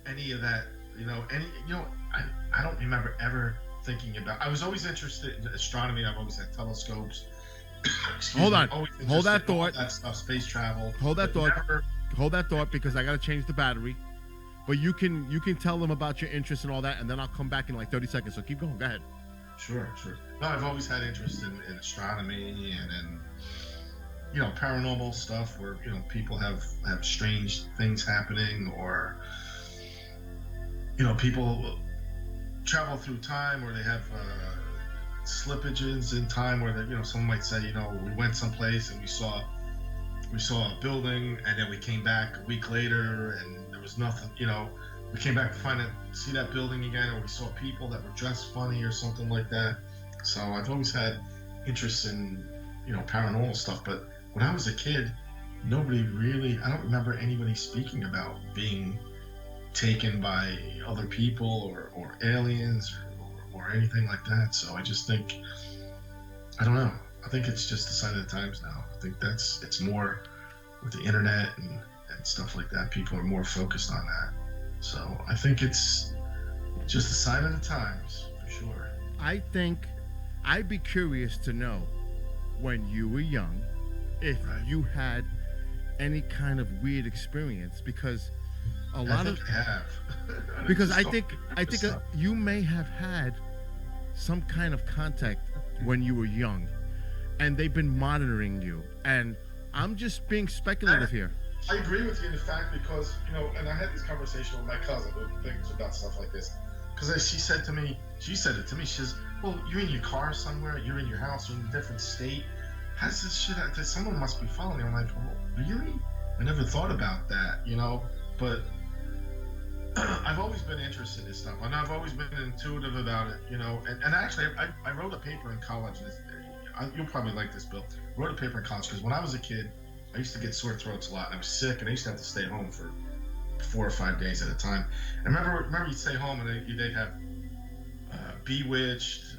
any of that. I don't remember ever thinking about. I was always interested in astronomy. I've always had telescopes. Hold on. Hold that thought. All that stuff, space travel. Hold that thought. Hold that thought, because I got to change the battery. But you can tell them about your interests and all that, and then I'll come back in like 30 seconds. So keep going. Go ahead. Sure. No, I've always had interest in astronomy and in paranormal stuff where people have strange things happening, or people travel through time, or they have slippages in time where someone might say, we went someplace and we saw a building, and then we came back a week later and there was nothing. We came back to see that building again, or we saw people that were dressed funny or something like that. So I've always had interest in paranormal stuff, but when I was a kid, I don't remember anybody speaking about being taken by other people or aliens or anything like that. So I just think, I don't know. I think it's just the sign of the times now. I think it's more with the internet and stuff like that. People are more focused on that. So I think it's just the sign of the times for sure. I think I'd be curious to know, when you were young, if you had any kind of weird experience, because a lot of I have. because I think you may have had some kind of contact when you were young, and they've been monitoring you. And I'm just being speculative here. I agree with you in the fact, because and I had this conversation with my cousin who thinks about stuff like this, because she said it to me. She says, "Well, you're in your car somewhere. You're in your house. You're in a different state. How's this shit? Someone must be following you." I'm like, "Oh, really? I never thought about that, But I've always been interested in this stuff, and I've always been intuitive about it, And actually, I wrote a paper in college. You'll probably like this, Bill. I wrote a paper in college because when I was a kid, I used to get sore throats a lot, and I was sick, and I used to have to stay home for 4 or 5 days at a time. And remember you'd stay home, and they'd have Bewitched,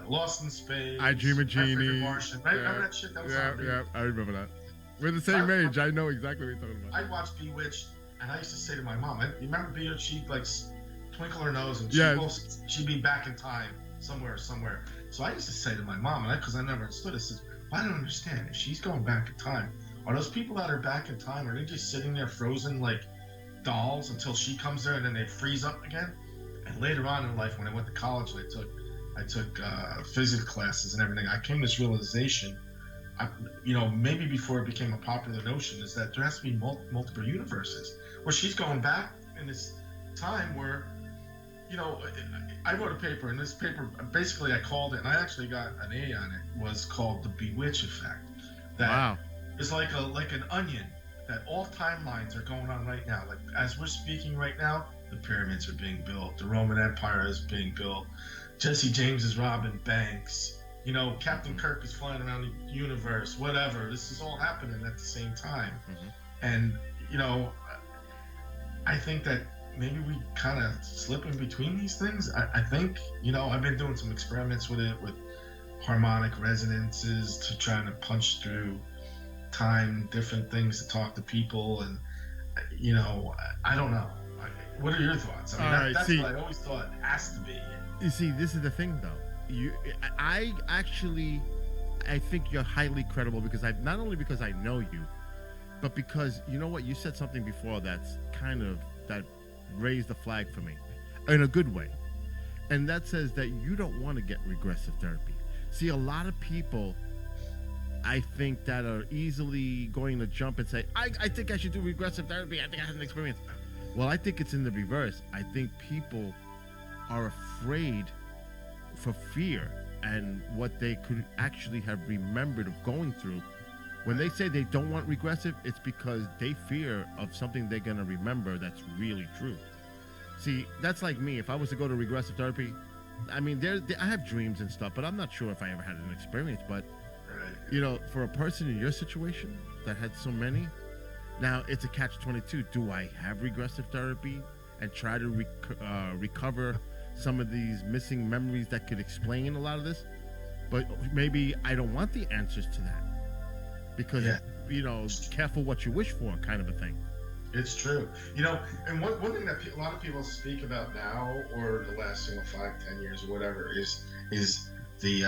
Lost in Space, I Dream of Jeannie. Martian. Right? Remember that shit that was on? Yeah, I remember that. We're the same age. I know exactly what you're talking about. I'd watch Bewitched, and I used to say to my mom, you remember Bewitched? She'd like twinkle her nose, and she'd be back in time somewhere. So I used to say to my mom, because I never understood it, I said, I don't understand. If she's going back in time, are those people that are back in time, are they just sitting there frozen like dolls until she comes there and then they freeze up again? And later on in life, when I went to college and I took physics classes and everything, I came to this realization, maybe before it became a popular notion, is that there has to be multiple universes, where she's going back in this time where, I wrote a paper, and this paper, basically I called it, and I actually got an A on it, was called the Bewitch Effect. That is like an onion, that all timelines are going on right now. Like, as we're speaking right now, the pyramids are being built, the Roman Empire is being built, Jesse James is robbing banks, Captain Kirk is flying around the universe, whatever. This is all happening at the same time. And, I think that maybe we kind of slip in between these things. I think, I've been doing some experiments with it, with harmonic resonances, to trying to punch through time, different things, to talk to people. And, I don't know. What are your thoughts? I mean, that's what I always thought it has to be. You see, this is the thing, though. I think you're highly credible, because not only because I know you, but because, you know what, you said something before that raised the flag for me in a good way. And that says that you don't want to get regressive therapy. See, a lot of people, I think, that are easily going to jump and say, I think I should do regressive therapy. I think I had an experience. Well, I think it's in the reverse. I think people are afraid for fear and what they could actually have remembered of going through. When they say they don't want regressive, it's because they fear of something they're going to remember that's really true. See, that's like me. If I was to go to regressive therapy, I mean, I have dreams and stuff, but I'm not sure if I ever had an experience. But, for a person in your situation that had so many, now it's a catch-22. Do I have regressive therapy and try to recover some of these missing memories that could explain a lot of this? But maybe I don't want the answers to that, because, careful what you wish for, kind of a thing. It's true. And one thing that a lot of people speak about now, or the last 5-10 years or whatever, is the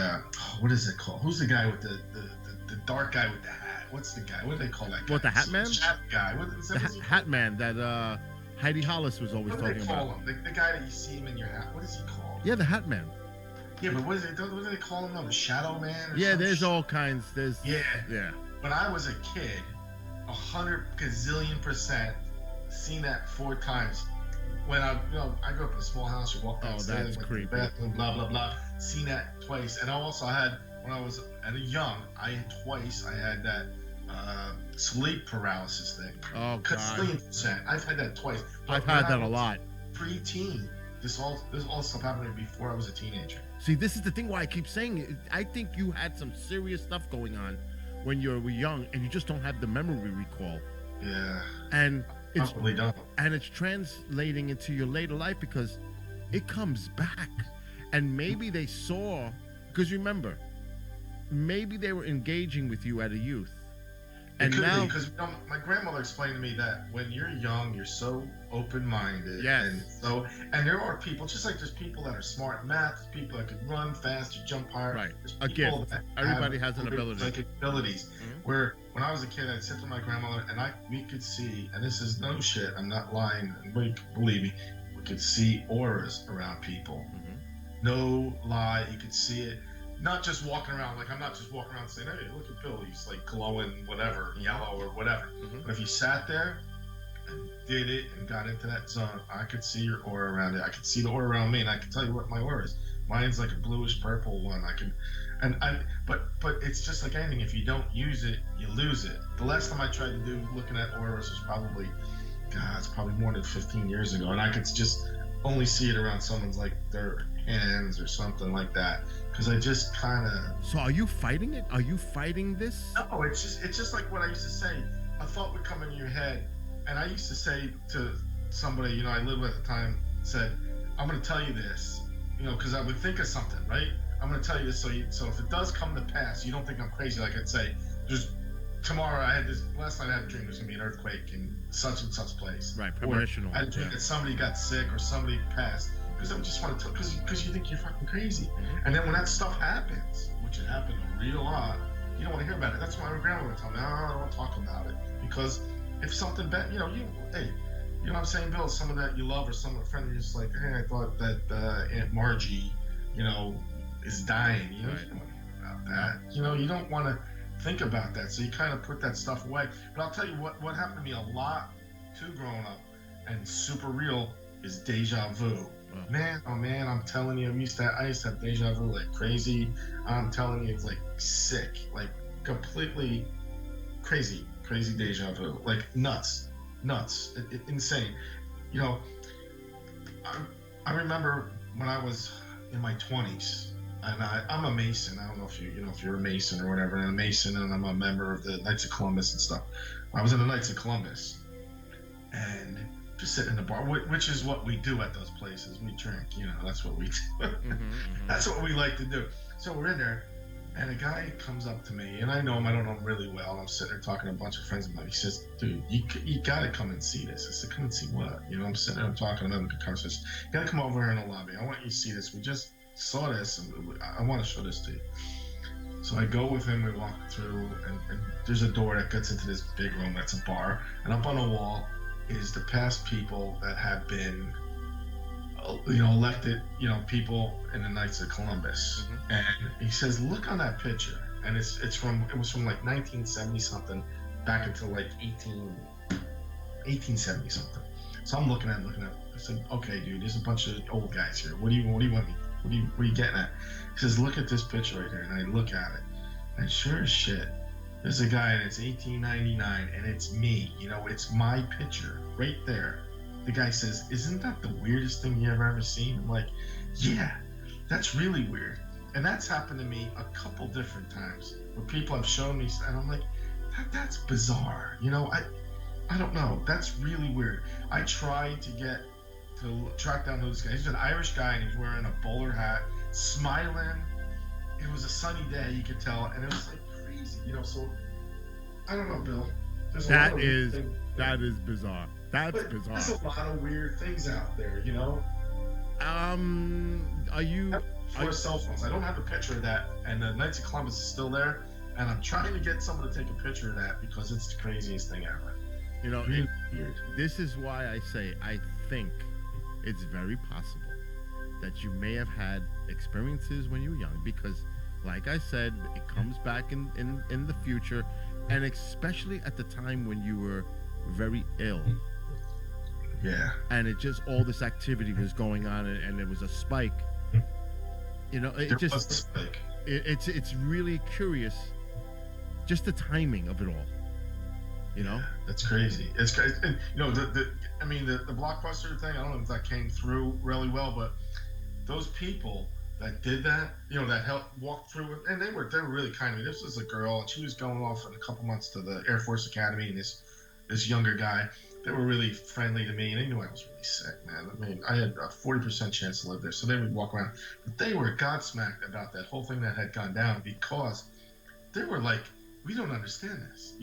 what is it called? Who's the guy with the dark guy with the hat? What's the guy? What do they call that guy? What, the Hat Man? Hat guy. What is that? The Hat Man that Heidi Hollis was always talking about. What do they call him? The guy that you see him in your hat. What is he called? Yeah, the Hat Man. Yeah, but what do they call him now? The Shadow Man? Yeah, there's all kinds. Yeah. when I was a kid, 100 gazillion% seen that 4 times. When I grew up in a small house. You walk Oh, downstairs, that's went to the creepy. bathroom, blah blah blah. Seen that twice, and I also had when I was young. I had twice. I had that sleep paralysis thing. Oh God, Gazillion%. I've had that twice. I've But when had that I a was lot. Pre-teen, this all stuff happened to me before I was a teenager. See, this is the thing why I keep saying it. I think you had some serious stuff going on when you were young, and you just don't have the memory recall. Yeah. And it's Probably don't. and it's translating into your later life because it comes back. And maybe they saw, because remember, maybe they were engaging with you at a youth. And It could now, be because my grandmother explained to me that when you're young, you're so open-minded, Yes. and there are people just like there's people that are smart in math, there's people that could run fast or jump higher. Right. There's A people gift. that Everybody have has an ability. psychic abilities. Mhm. Where when I was a kid, I'd sit with my grandmother and we could see, and this is no shit, I'm not lying, believe me, we could see auras around people. Mhm. No lie, you could see it. Not just walking around, like I'm not just walking around saying, hey, look at Bill, he's like glowing, whatever, yellow or whatever. Mhm. But if you sat there and did it and got into that zone, I could see your aura around it. I could see the aura around me, and I could tell you what my aura is. Mine's like a bluish purple one. But it's just like anything. If you don't use it, you lose it. The last time I tried to do looking at auras was probably, God, it's probably more than 15 years ago, and I could just only see it around someone's like their hands or something like that. Because I just kind of. So are you fighting it? Are you fighting this? No, it's just like what I used to say. A thought would come into your head, and I used to say to somebody, I lived with at the time, said, "I'm going to tell you this, because I would think of something, right? I'm going to tell you this, so if it does come to pass, you don't think I'm crazy. Like I'd say, just tomorrow last night I had a dream there's going to be an earthquake in such and such place. Right, Or premonitional. I had a dream that somebody got sick or somebody passed. Because I would just want to, because you think you're fucking crazy. Mhm. And then when that stuff happens, which it happened a real lot, you don't want to hear about it. That's why my grandma would tell me, no, I don't want to talk about it. Because if something bad, hey, you know what I'm saying, Bill, someone that you love or someone, a friend, you're just like, hey, I thought that Aunt Margie, is dying. You Right. don't want to hear about that. You don't want to think about that. So you kind of put that stuff away. But I'll tell you what happened to me a lot too growing up and super real is deja vu. Wow. Man, oh man, I'm telling you, I used to have deja vu like crazy. I'm telling you, it's like sick, like completely crazy deja vu, like nuts, insane. I remember when I was in my 20s, and I'm a Mason. I don't know if you're a Mason or whatever. And I'm a Mason, and I'm a member of the Knights of Columbus and stuff. I was in the Knights of Columbus, and just sitting in the bar, which is what we do at those places. We drink, that's what we do. Mhm, mhm. That's what we like to do. So we're in there, and a guy comes up to me, and I know him. I don't know him really well. I'm sitting there talking to a bunch of friends of mine. He says, "Dude, you got to come and see this." I said, "Come and see what?" I'm sitting there, I'm talking to them. The car says, "You got to come over here in the lobby. I want you to see this. We just saw this, and I want to show this to you." So I go with him. We walk through, and there's a door that gets into this big room. That's a bar, and up on the wall is the past people that have been, elected, people in the Knights of Columbus. Mhm. And he says, look on that picture. And it was from like 1970 something back until like 1870 something. So I'm looking at it. I said, okay, dude, there's a bunch of old guys here. What do you want me? What are you getting at? He says, look at this picture right here. And I look at it, and sure as shit, there's a guy, and it's 1899, and it's me. It's my picture right there. The guy says, isn't that the weirdest thing you ever seen? I'm like, yeah, that's really weird. And that's happened to me a couple different times where people have shown me, and I'm like, that's bizarre. I don't know. That's really weird. I tried to track down who this guy is. He's an Irish guy, and he's wearing a bowler hat, smiling. It was a sunny day, you could tell, and it was like crazy, So I don't know, Bill. There's a lot of weird things. That is bizarre. That's bizarre. There's a lot of weird things out there, Are you? For cell phones, I don't have a picture of that, and the Knights of Columbus is still there, and I'm trying to get someone to take a picture of that because it's the craziest thing ever. Really weird. This is why I say I think it's very possible that you may have had experiences when you were young, because like I said, it comes back in the future. and especially at the time when you were very ill, Yeah. and it just all this activity was going on, and there was a spike. It There just was like, it's really curious, just the timing of it all. yeah, that's crazy. It's crazy. And, I mean, the blockbuster thing. I don't know if that came through really well, but those people that did that, that helped walk through it, and they were really kind of me. This was a girl, and she was going off in a couple months to the Air Force Academy, and this younger guy. They were really friendly to me, and they knew I was really sick, man. I mean, I had a 40% chance to live there, so they would walk around. But they were gobsmacked about that whole thing that had gone down because they were like, "We don't understand this,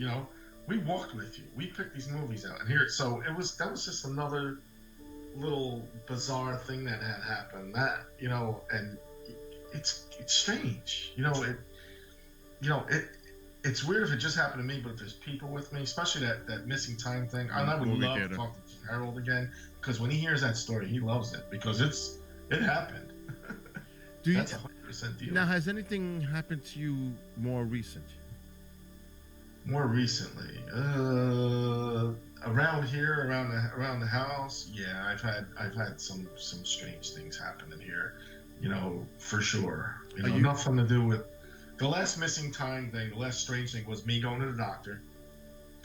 We walked with you. We picked these movies out, and here." So that was just another little bizarre thing that had happened. And it's strange, it's weird if it just happened to me, but if there's people with me, especially that missing time thing, and I would love to talk to Harold again, because when he hears that story, he loves it because it happened. That's 100% deal. Now, has anything happened to you more recent? More recently, around here, around the house, yeah, I've had some strange things happen in here, for sure. Nothing to do with the last missing time thing. The last strange thing was me going to the doctor,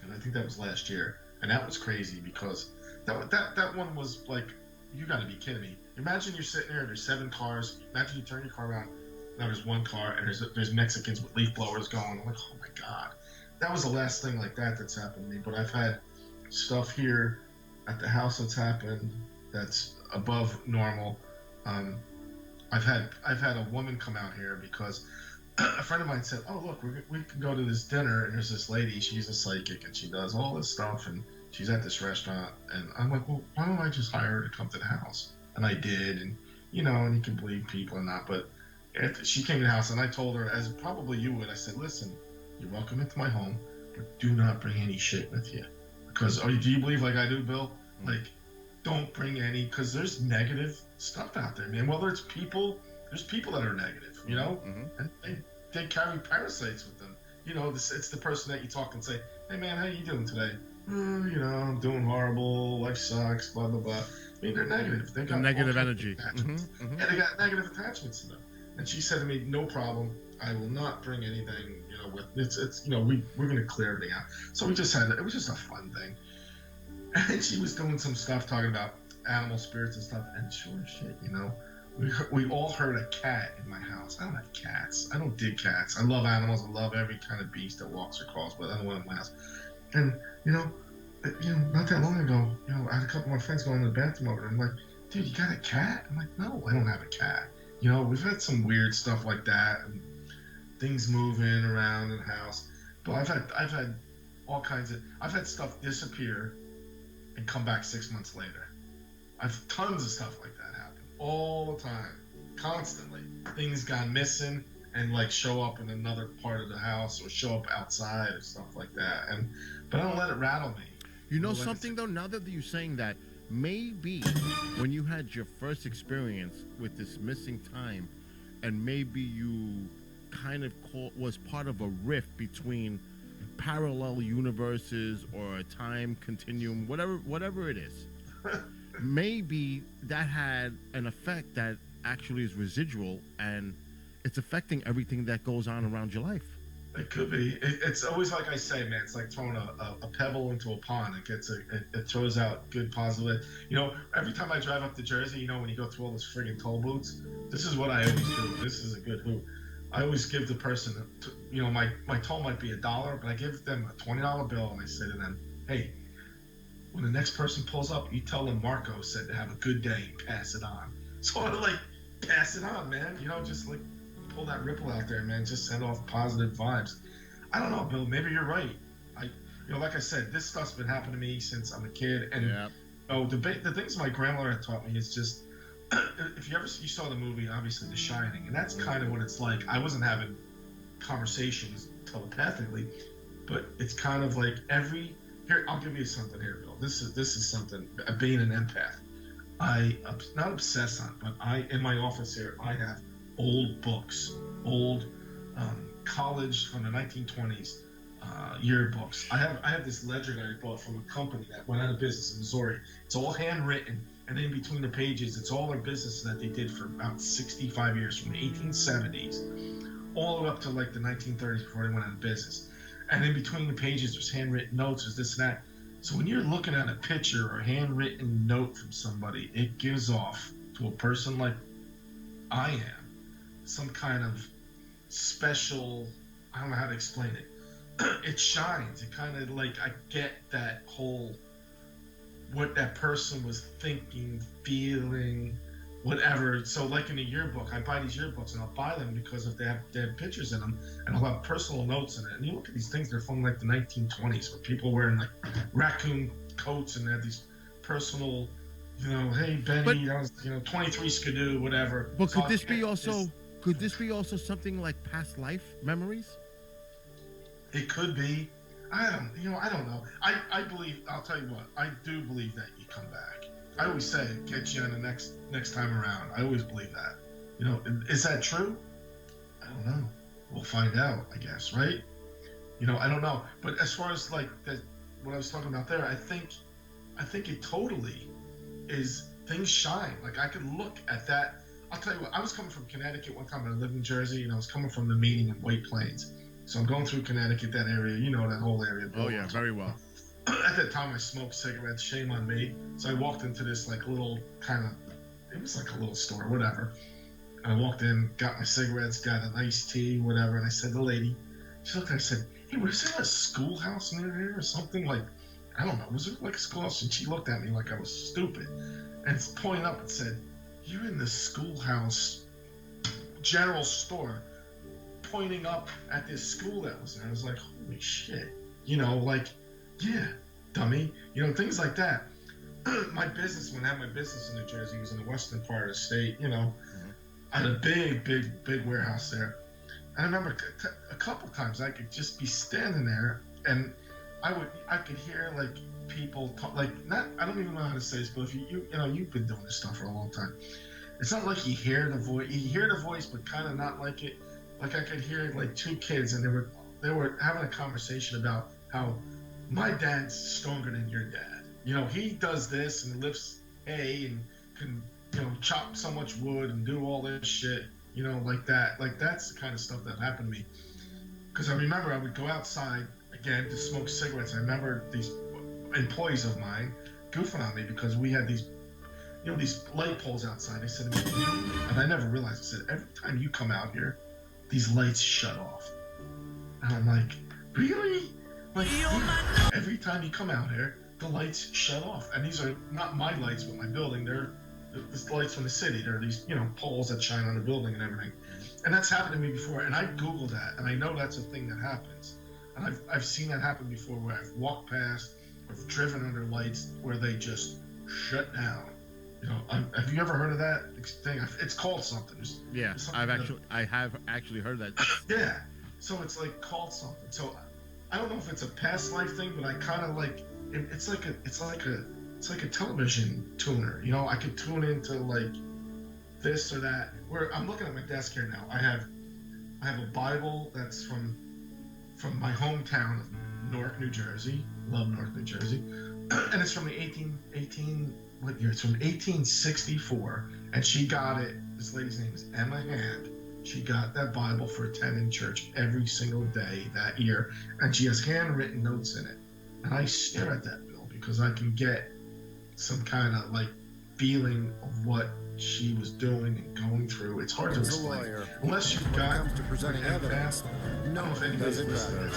and I think that was last year, and that was crazy because that one was like, you got to be kidding me. Imagine you're sitting there, there's 7 cars. Imagine you turn your car around, now there's 1 car, and there's Mexicans with leaf blowers going. I'm like, oh my god. That was the last thing like that's happened to me. But I've had stuff here at the house that's happened that's above normal. I've had a woman come out here because a friend of mine said, "Oh, look, we can go to this dinner, and there's this lady. She's a psychic, and she does all this stuff, and she's at this restaurant." And I'm like, "Well, why don't I just hire her to come to the house?" And I did, and and you can believe people or not, but she came to the house, and I told her, as probably you would, I said, "Listen, you're welcome into my home, but do not bring any shit with you. Because, do you believe like I do, Bill? Like, don't bring any, because there's negative stuff out there, man. Whether it's people, there's people that are negative, and they carry parasites with them. It's the person that you talk and say, "Hey, man, how you doing today?" I'm doing horrible, life sucks, blah, blah, blah. I mean, they're negative. They got negative energy. Yeah, they got negative attachments to them. And she said to me, "No problem. I will not bring anything, with it's we're gonna clear everything out." So we just had it was just a fun thing. And she was doing some stuff talking about animal spirits and stuff, and sure as shit, we all heard a cat in my house. I don't have cats. I don't dig cats. I love animals. I love every kind of beast that walks or crawls, but I don't want it in my house. And not that long ago, I had a couple of my friends going to the bathroom over there. I'm like, "Dude, you got a cat?" I'm like, "No, I don't have a cat." We've had some weird stuff like that, and things moving around in the house. But I've had all kinds of. I've had stuff disappear and come back 6 months later. I've tons of stuff like that happen all the time, constantly. Things gone missing and like show up in another part of the house or show up outside or stuff like that. But I don't let it rattle me. Something though. Now that you're saying that, maybe when you had your first experience with this missing time, and maybe you kind of was part of a rift between parallel universes or a time continuum, whatever it is, maybe that had an effect that actually is residual, and it's affecting everything that goes on around your life. It could be. It's always like I say, man. It's like throwing a pebble into a pond. It throws out good positive. Every time I drive up to Jersey, when you go through all those friggin' toll booths, this is what I always do. This is a good hoot. I always give the person, my toll might be $1, but I give them a $20 bill, and I say to them, "Hey, when the next person pulls up, you tell them Marco said to have a good day and pass it on." So I like pass it on, man. Just like pull that ripple out there, man. Just send off positive vibes. I don't know, Bill. Maybe you're right. Like I said, this stuff's been happening to me since I'm a kid, and the things my grandmother had taught me is just if you saw the movie, obviously, The Shining, and that's kind of what it's like. I wasn't having conversations telepathically, but it's kind of like here. I'll give you something here, Bill. This is something. Being an empath, I not obsess on, but in my office here, I have old books, old college from the 1920s yearbooks. I have this ledger that I bought from a company that went out of business in Missouri. It's all handwritten, and in between the pages, it's all their business that they did for about 65 years, from the 1870s all the way up to like the 1930s before they went out of business. And in between the pages, there's handwritten notes, there's this and that. So when you're looking at a picture or a handwritten note from somebody, it gives off to a person like I am some kind of special, I don't know how to explain it. It shines. It kind of like, I get that whole, what that person was thinking, feeling, whatever. So like in a yearbook, I buy these yearbooks and I'll buy them because if they have pictures in them and I'll have personal notes in it. And you look at these things, they're from like the 1920s where people wearing like raccoon coats and they have these personal, you know, hey Benny, that was, you know, 23 Skidoo, whatever. But could this be also something like past life memories? It could be. I don't know. I believe, I'll tell you what, I do believe that you come back. I always say, catch you on the next time around. I always believe that. You know, is that true? I don't know. We'll find out, I guess, right? You know, I don't know. But as far as like that, what I was talking about there, I think it totally is, things shine. Like I could look at that. I'll tell you what, I was coming from Connecticut one time, and I lived in Jersey, and I was coming from the meeting in White Plains. So I'm going through Connecticut, that area, you know, that whole area. Oh yeah, very well. At that time I smoked cigarettes, shame on me. So I walked into this like little kind of, it was like a little store, whatever. And I walked in, got my cigarettes, got an iced tea, whatever. And I said to the lady, she looked at me and said, hey, was there a schoolhouse near here or something? Like, I don't know, was there like a schoolhouse? And she looked at me like I was stupid. And pointed up and said, you're in the schoolhouse general store, pointing up at this school that was there. I was like, holy shit. You know, like, yeah, dummy. You know, things like that. My business, when I had my business in New Jersey, was in the western part of the state, you know. I had a big warehouse there. And I remember a couple times I could just be standing there and I could hear like people talk, like, not, I don't even know how to say this, but if you know, you've been doing this stuff for a long time. It's not like you hear the voice, but kind of not like it. Like I could hear like two kids and they were having a conversation about how my dad's stronger than your dad. You know, he does this and lifts hay and can, you know, chop so much wood and do all this shit, you know, like that. Like that's the kind of stuff that happened to me. Because I remember I would go outside again to smoke cigarettes. I remember these employees of mine goofing on me because we had these, you know, these light poles outside. They said to me, and I never realized, I said, every time you come out here, these lights shut off. And I'm like, really? Like, every time you come out here, the lights shut off. And these are not my lights with my building. They're the lights from the city. They're these, you know, poles that shine on the building and everything. And that's happened to me before. And I Googled that, and I know that's a thing that happens. And I've seen that happen before where I've walked past, I've driven under lights where they just shut down. You know, have you ever heard of that thing? It's called something. Yeah, I have actually heard that. Yeah, so it's like called something. So I don't know if it's a past life thing, but I kind of like it, it's like a television tuner. You know, I could tune into like this or that. Where I'm looking at my desk here now, I have a Bible that's from my hometown of Newark, New Jersey. Love Newark, New Jersey, and it's from the 18 what year? It's from 1864, and she got it. This lady's name is Emma Hand. She got that Bible for attending church every single day that year, and she has handwritten notes in it. And I stare at that bill because I can get some kind of like feeling of what she was doing and going through. It's hard to explain unless you've got to presenting evidence. I don't know if anybody's listening.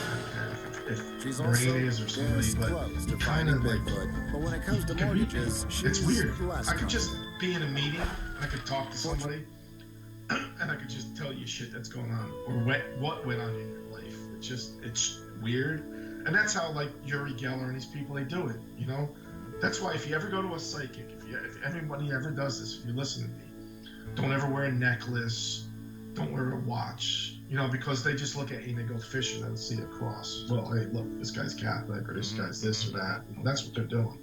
If She's Brain is or somebody, but kind of like, but when it comes to mortgages, it's weird. I could just be in a meeting, I could talk to somebody, and I could just tell you shit that's going on or what went on in your life. It's weird, and that's how like Uri Geller and these people, they do it. You know, that's why if you ever go to a psychic, if everybody ever does this, if you listen to me, don't ever wear a necklace, don't wear a watch. You know, because they just look at you and they go fishing and see a cross. Well, hey, look, this guy's Catholic or this guy's this or that. You know, that's what they're doing.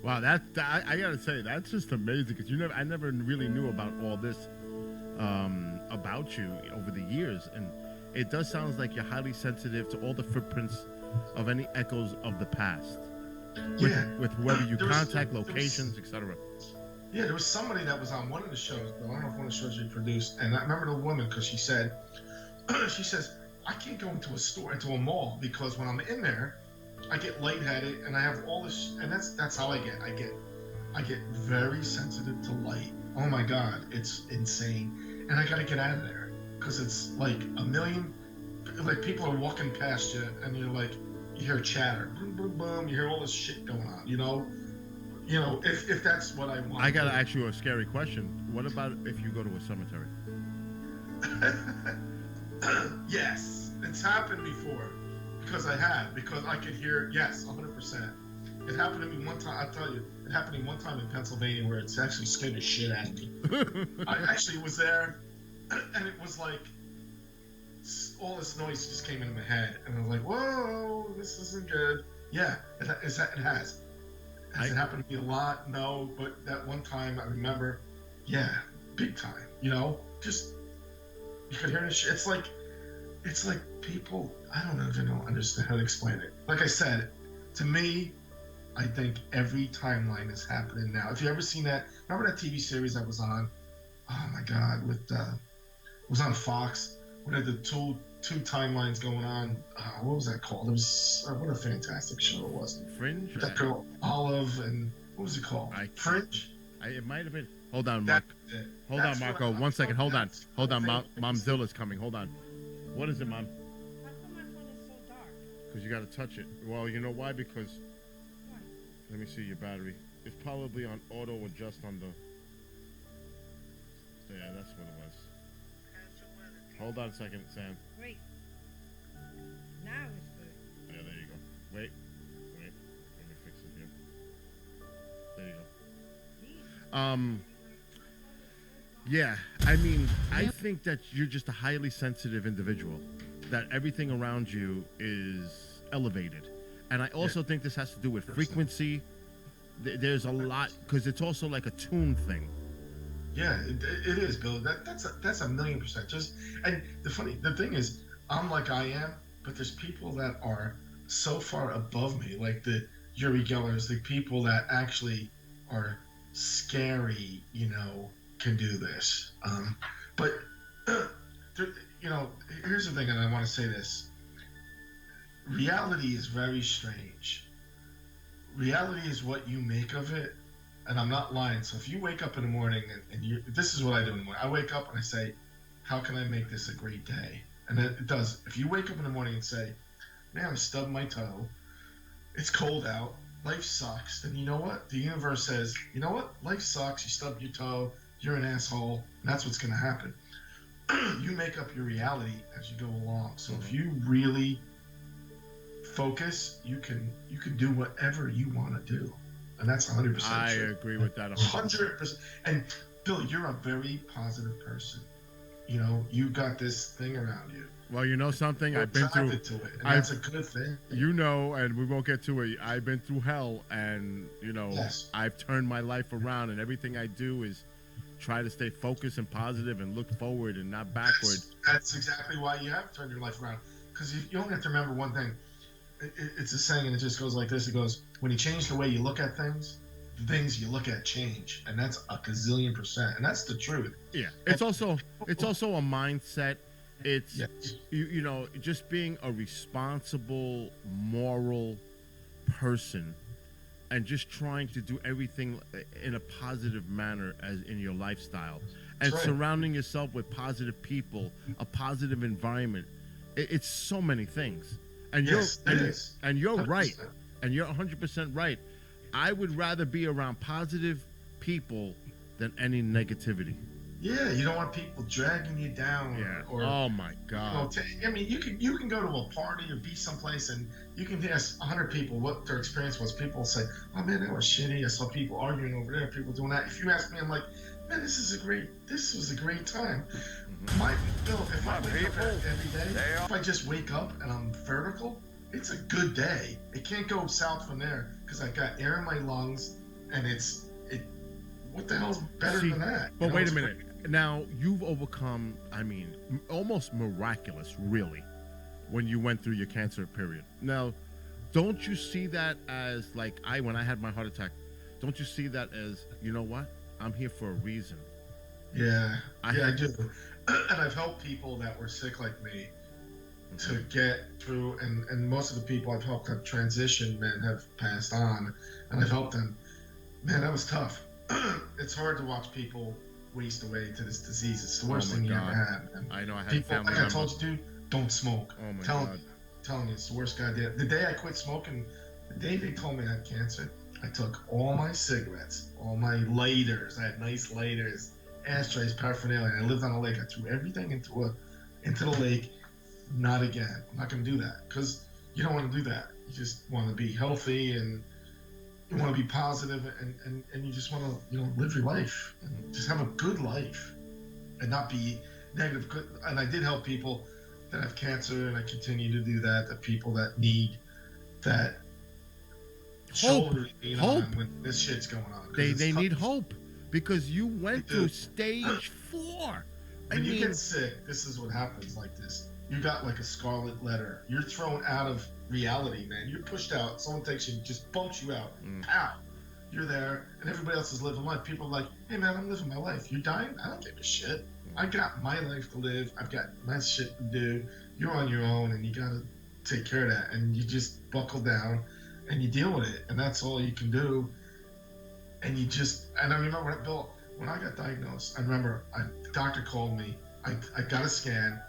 Wow, I gotta say, that's just amazing because I never really knew about all this about you over the years, and it does sound like you're highly sensitive to all the footprints of any echoes of the past. With whoever you contact, locations, etc. Yeah, there was somebody that was on one of the shows. I don't know if one of the shows you produced, and I remember the woman because she said, she says, I can't go into a store, into a mall, because when I'm in there, I get lightheaded and I have all this, and that's how I get. I get very sensitive to light. Oh my God, it's insane, and I gotta get out of there because it's like a million, like people are walking past you, and you're like, you hear chatter, boom, boom, boom, you hear all this shit going on, you know, if that's what I want. I gotta ask you a scary question. What about if you go to a cemetery? Yes, it's happened before, because I could hear, yes, 100%. It happened to me one time. I'll tell you, it happened to me one time in Pennsylvania where it's actually scared the shit out of me. I actually was there, and it was like all this noise just came into my head, and I was like, "Whoa, this isn't good." Yeah, it has. Has it happened to me a lot? No, but that one time I remember, yeah, big time. You know, just you could hear the shit. It's like people. I don't even understand how to explain it. Like I said, to me, I think every timeline is happening now. If you ever seen that, remember that TV series that was on? Oh my God, it was on Fox. What had the two timelines going on? What was that called? It was what a fantastic show it was. Fringe. That girl Olive, and what was it called? Fringe. It might have been. Hold on, Mark. Hold on, Marco. 1 second. Hold on. Mom Zilla's coming. Hold on. What is it, Mom? How come my phone is so dark? Because you got to touch it. Well, you know why? Because let me see your battery. It's probably on auto adjust on the. Yeah, that's what it was. Hold on a second, Sam. Wait. Now it's good. Yeah, there you go. Wait. Let me fix it here. There you go. Yeah, I mean, I think that you're just a highly sensitive individual. That everything around you is elevated. And I also think this has to do with frequency. There's a lot, because it's also like a tune thing. Yeah, it is, Bill. That's a 1,000,000%. Just, and the thing is, I'm like I am, but there's people that are so far above me, like the Yuri Gellers, the people that actually are scary, can do this. But here's the thing, and I want to say this. Reality is very strange. Reality is what you make of it, and I'm not lying. So if you wake up in the morning and this is what I do in the morning. I wake up and I say, how can I make this a great day? And it does. If you wake up in the morning and say, man, I stubbed my toe, it's cold out, life sucks, then you know what? The universe says, you know what? Life sucks, you stubbed your toe, you're an asshole, and that's what's going to happen. You make up your reality as you go along. So if you really focus, you can do whatever you want to do, and that's 100%. I true. agree with that 100%. And Bill, you're a very positive person. You got this thing around you. Well, you know something? You're I've been through attracted to it, and that's a good thing. And we won't get to it. I've been through hell, and Yes. I've turned my life around, and everything I do is try to stay focused and positive and look forward and not backward. That's exactly why you have turned your life around. Because you only have to remember one thing. It's a saying, and it just goes like this. It goes, when you change the way you look at things, the things you look at change, and that's a gazillion %, and that's the truth. Yeah, it's also a mindset. It's just being a responsible, moral person, and just trying to do everything in a positive manner as in your lifestyle, and surrounding yourself with positive people, a positive environment. It's so many things. And you're right, and you're 100% right. I would rather be around positive people than any negativity. Yeah, you don't want people dragging you down. Yeah. Or, oh my God. You can go to a party or be someplace, and you can ask 100 people what their experience was. People will say, "Oh man, that was shitty. I saw people arguing over there. People doing that." If you ask me, I'm like, "Man, this was a great time." Bill, if I wake up every day, if I just wake up and I'm vertical, it's a good day. It can't go south from there because I got air in my lungs, and what the hell's better than that? But wait a minute. Now you've overcome. I mean, almost miraculous, really, when you went through your cancer period. Now, don't you see that as like when I had my heart attack? Don't you see that as, you know what? I'm here for a reason. Yeah, I yeah, I had do. And I've helped people that were sick like me to get through, and most of the people I've helped have transitioned, man, have passed on, and I've helped them. Man, that was tough. It's hard to watch people waste away to this disease. It's the worst Oh my thing you God. ever had, man. I know I had a People, family like I member. told you, dude, don't smoke. Oh my Telling God. you, telling you, it's the worst goddamn. The day I quit smoking, the day they told me I had cancer, I took all my cigarettes, all my lighters. I had nice lighters, ashtrays, paraphernalia. I lived on a lake. I threw everything into the lake. Not again. I'm not gonna do that because you don't want to do that. You just want to be healthy and you want to be positive and you just want to live your life and just have a good life and not be negative. And I did help people that have cancer, and I continue to do that. The people that need that shoulder to lean Hope. on when this shit's going on. 'Cause They it's they tough. need hope because you went They do. through stage 4. When you get sick, this is what happens. Like this, you got like a scarlet letter. You're thrown out of reality, man. You're pushed out. Someone takes you, just bumps you out. Pow! You're there, and everybody else is living life. People are like, "Hey, man, I'm living my life. You're dying. I don't give a shit. I got my life to live. I've got my shit to do. You're on your own, and you gotta take care of that. And you just buckle down, and you deal with it, and that's all you can do. And I remember, Bill, when I got diagnosed, I remember the doctor called me. I got a scan,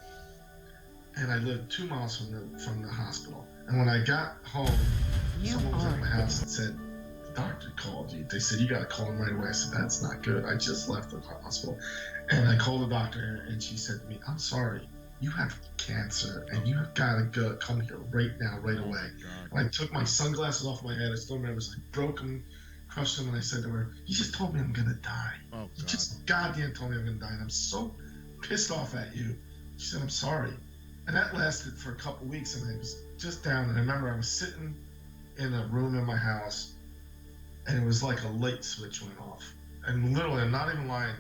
and I lived 2 miles from the hospital. And when I got home, someone was at my house and said, "The doctor called you. They said you got to call him right away." I said, "That's not good. I just left the hospital." And I called the doctor, and she said to me, "I'm sorry. You have cancer, and you have got to come here right now, right away." And I took my sunglasses off my head. I still remember. I broke them, crushed them, and I said to her, "You just told me I'm gonna die. Oh, You God. just goddamn told me I'm gonna die, and I'm so pissed off at you." She said, "I'm sorry." And that lasted for a couple weeks, and I was just down. And I remember I was sitting in a room in my house, and it was like a light switch went off. And literally, I'm not even lying.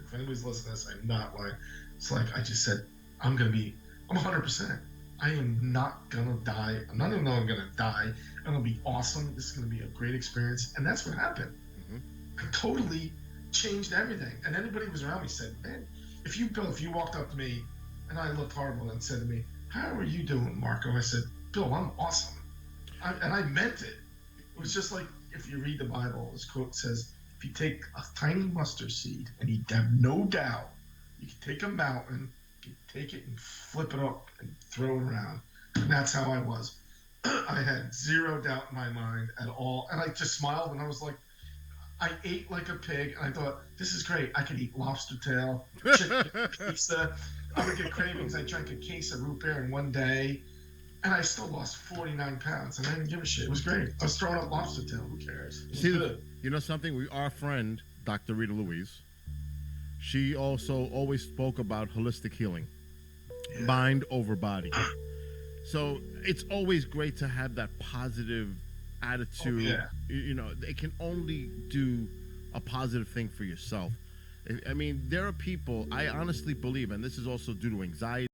If anybody's listening to this, I'm not lying. It's like I just said, I'm 100%. I am not gonna die. I'm not even know I'm gonna die. I'm gonna be awesome. This is gonna be a great experience. And that's what happened. I totally changed everything. And anybody who was around me said, "Man, if you walked up to me and I looked horrible and said to me, 'How are you doing, Marco?' I said, 'Bill, I'm awesome.' And I meant it. It was just like, if you read the Bible, this quote says, if you take a tiny mustard seed and you have no doubt, you can take a mountain, you can take it and flip it up and throw it around." And that's how I was. I had zero doubt in my mind at all. And I just smiled, and I was like, I ate like a pig, and I thought, this is great. I could eat lobster tail, chicken, pizza. I would get cravings. I drank a case of root beer in one day, and I still lost 49 pounds, and I didn't give a shit. It was great. I was throwing up lobster tail. Who cares? It was good. You know something? Our friend, Dr. Rita Louise, she also always spoke about holistic healing, mind over body. So it's always great to have that positive attitude. Oh, yeah. You know, it can only do a positive thing for yourself. I mean, there are people, I honestly believe, and this is also due to anxiety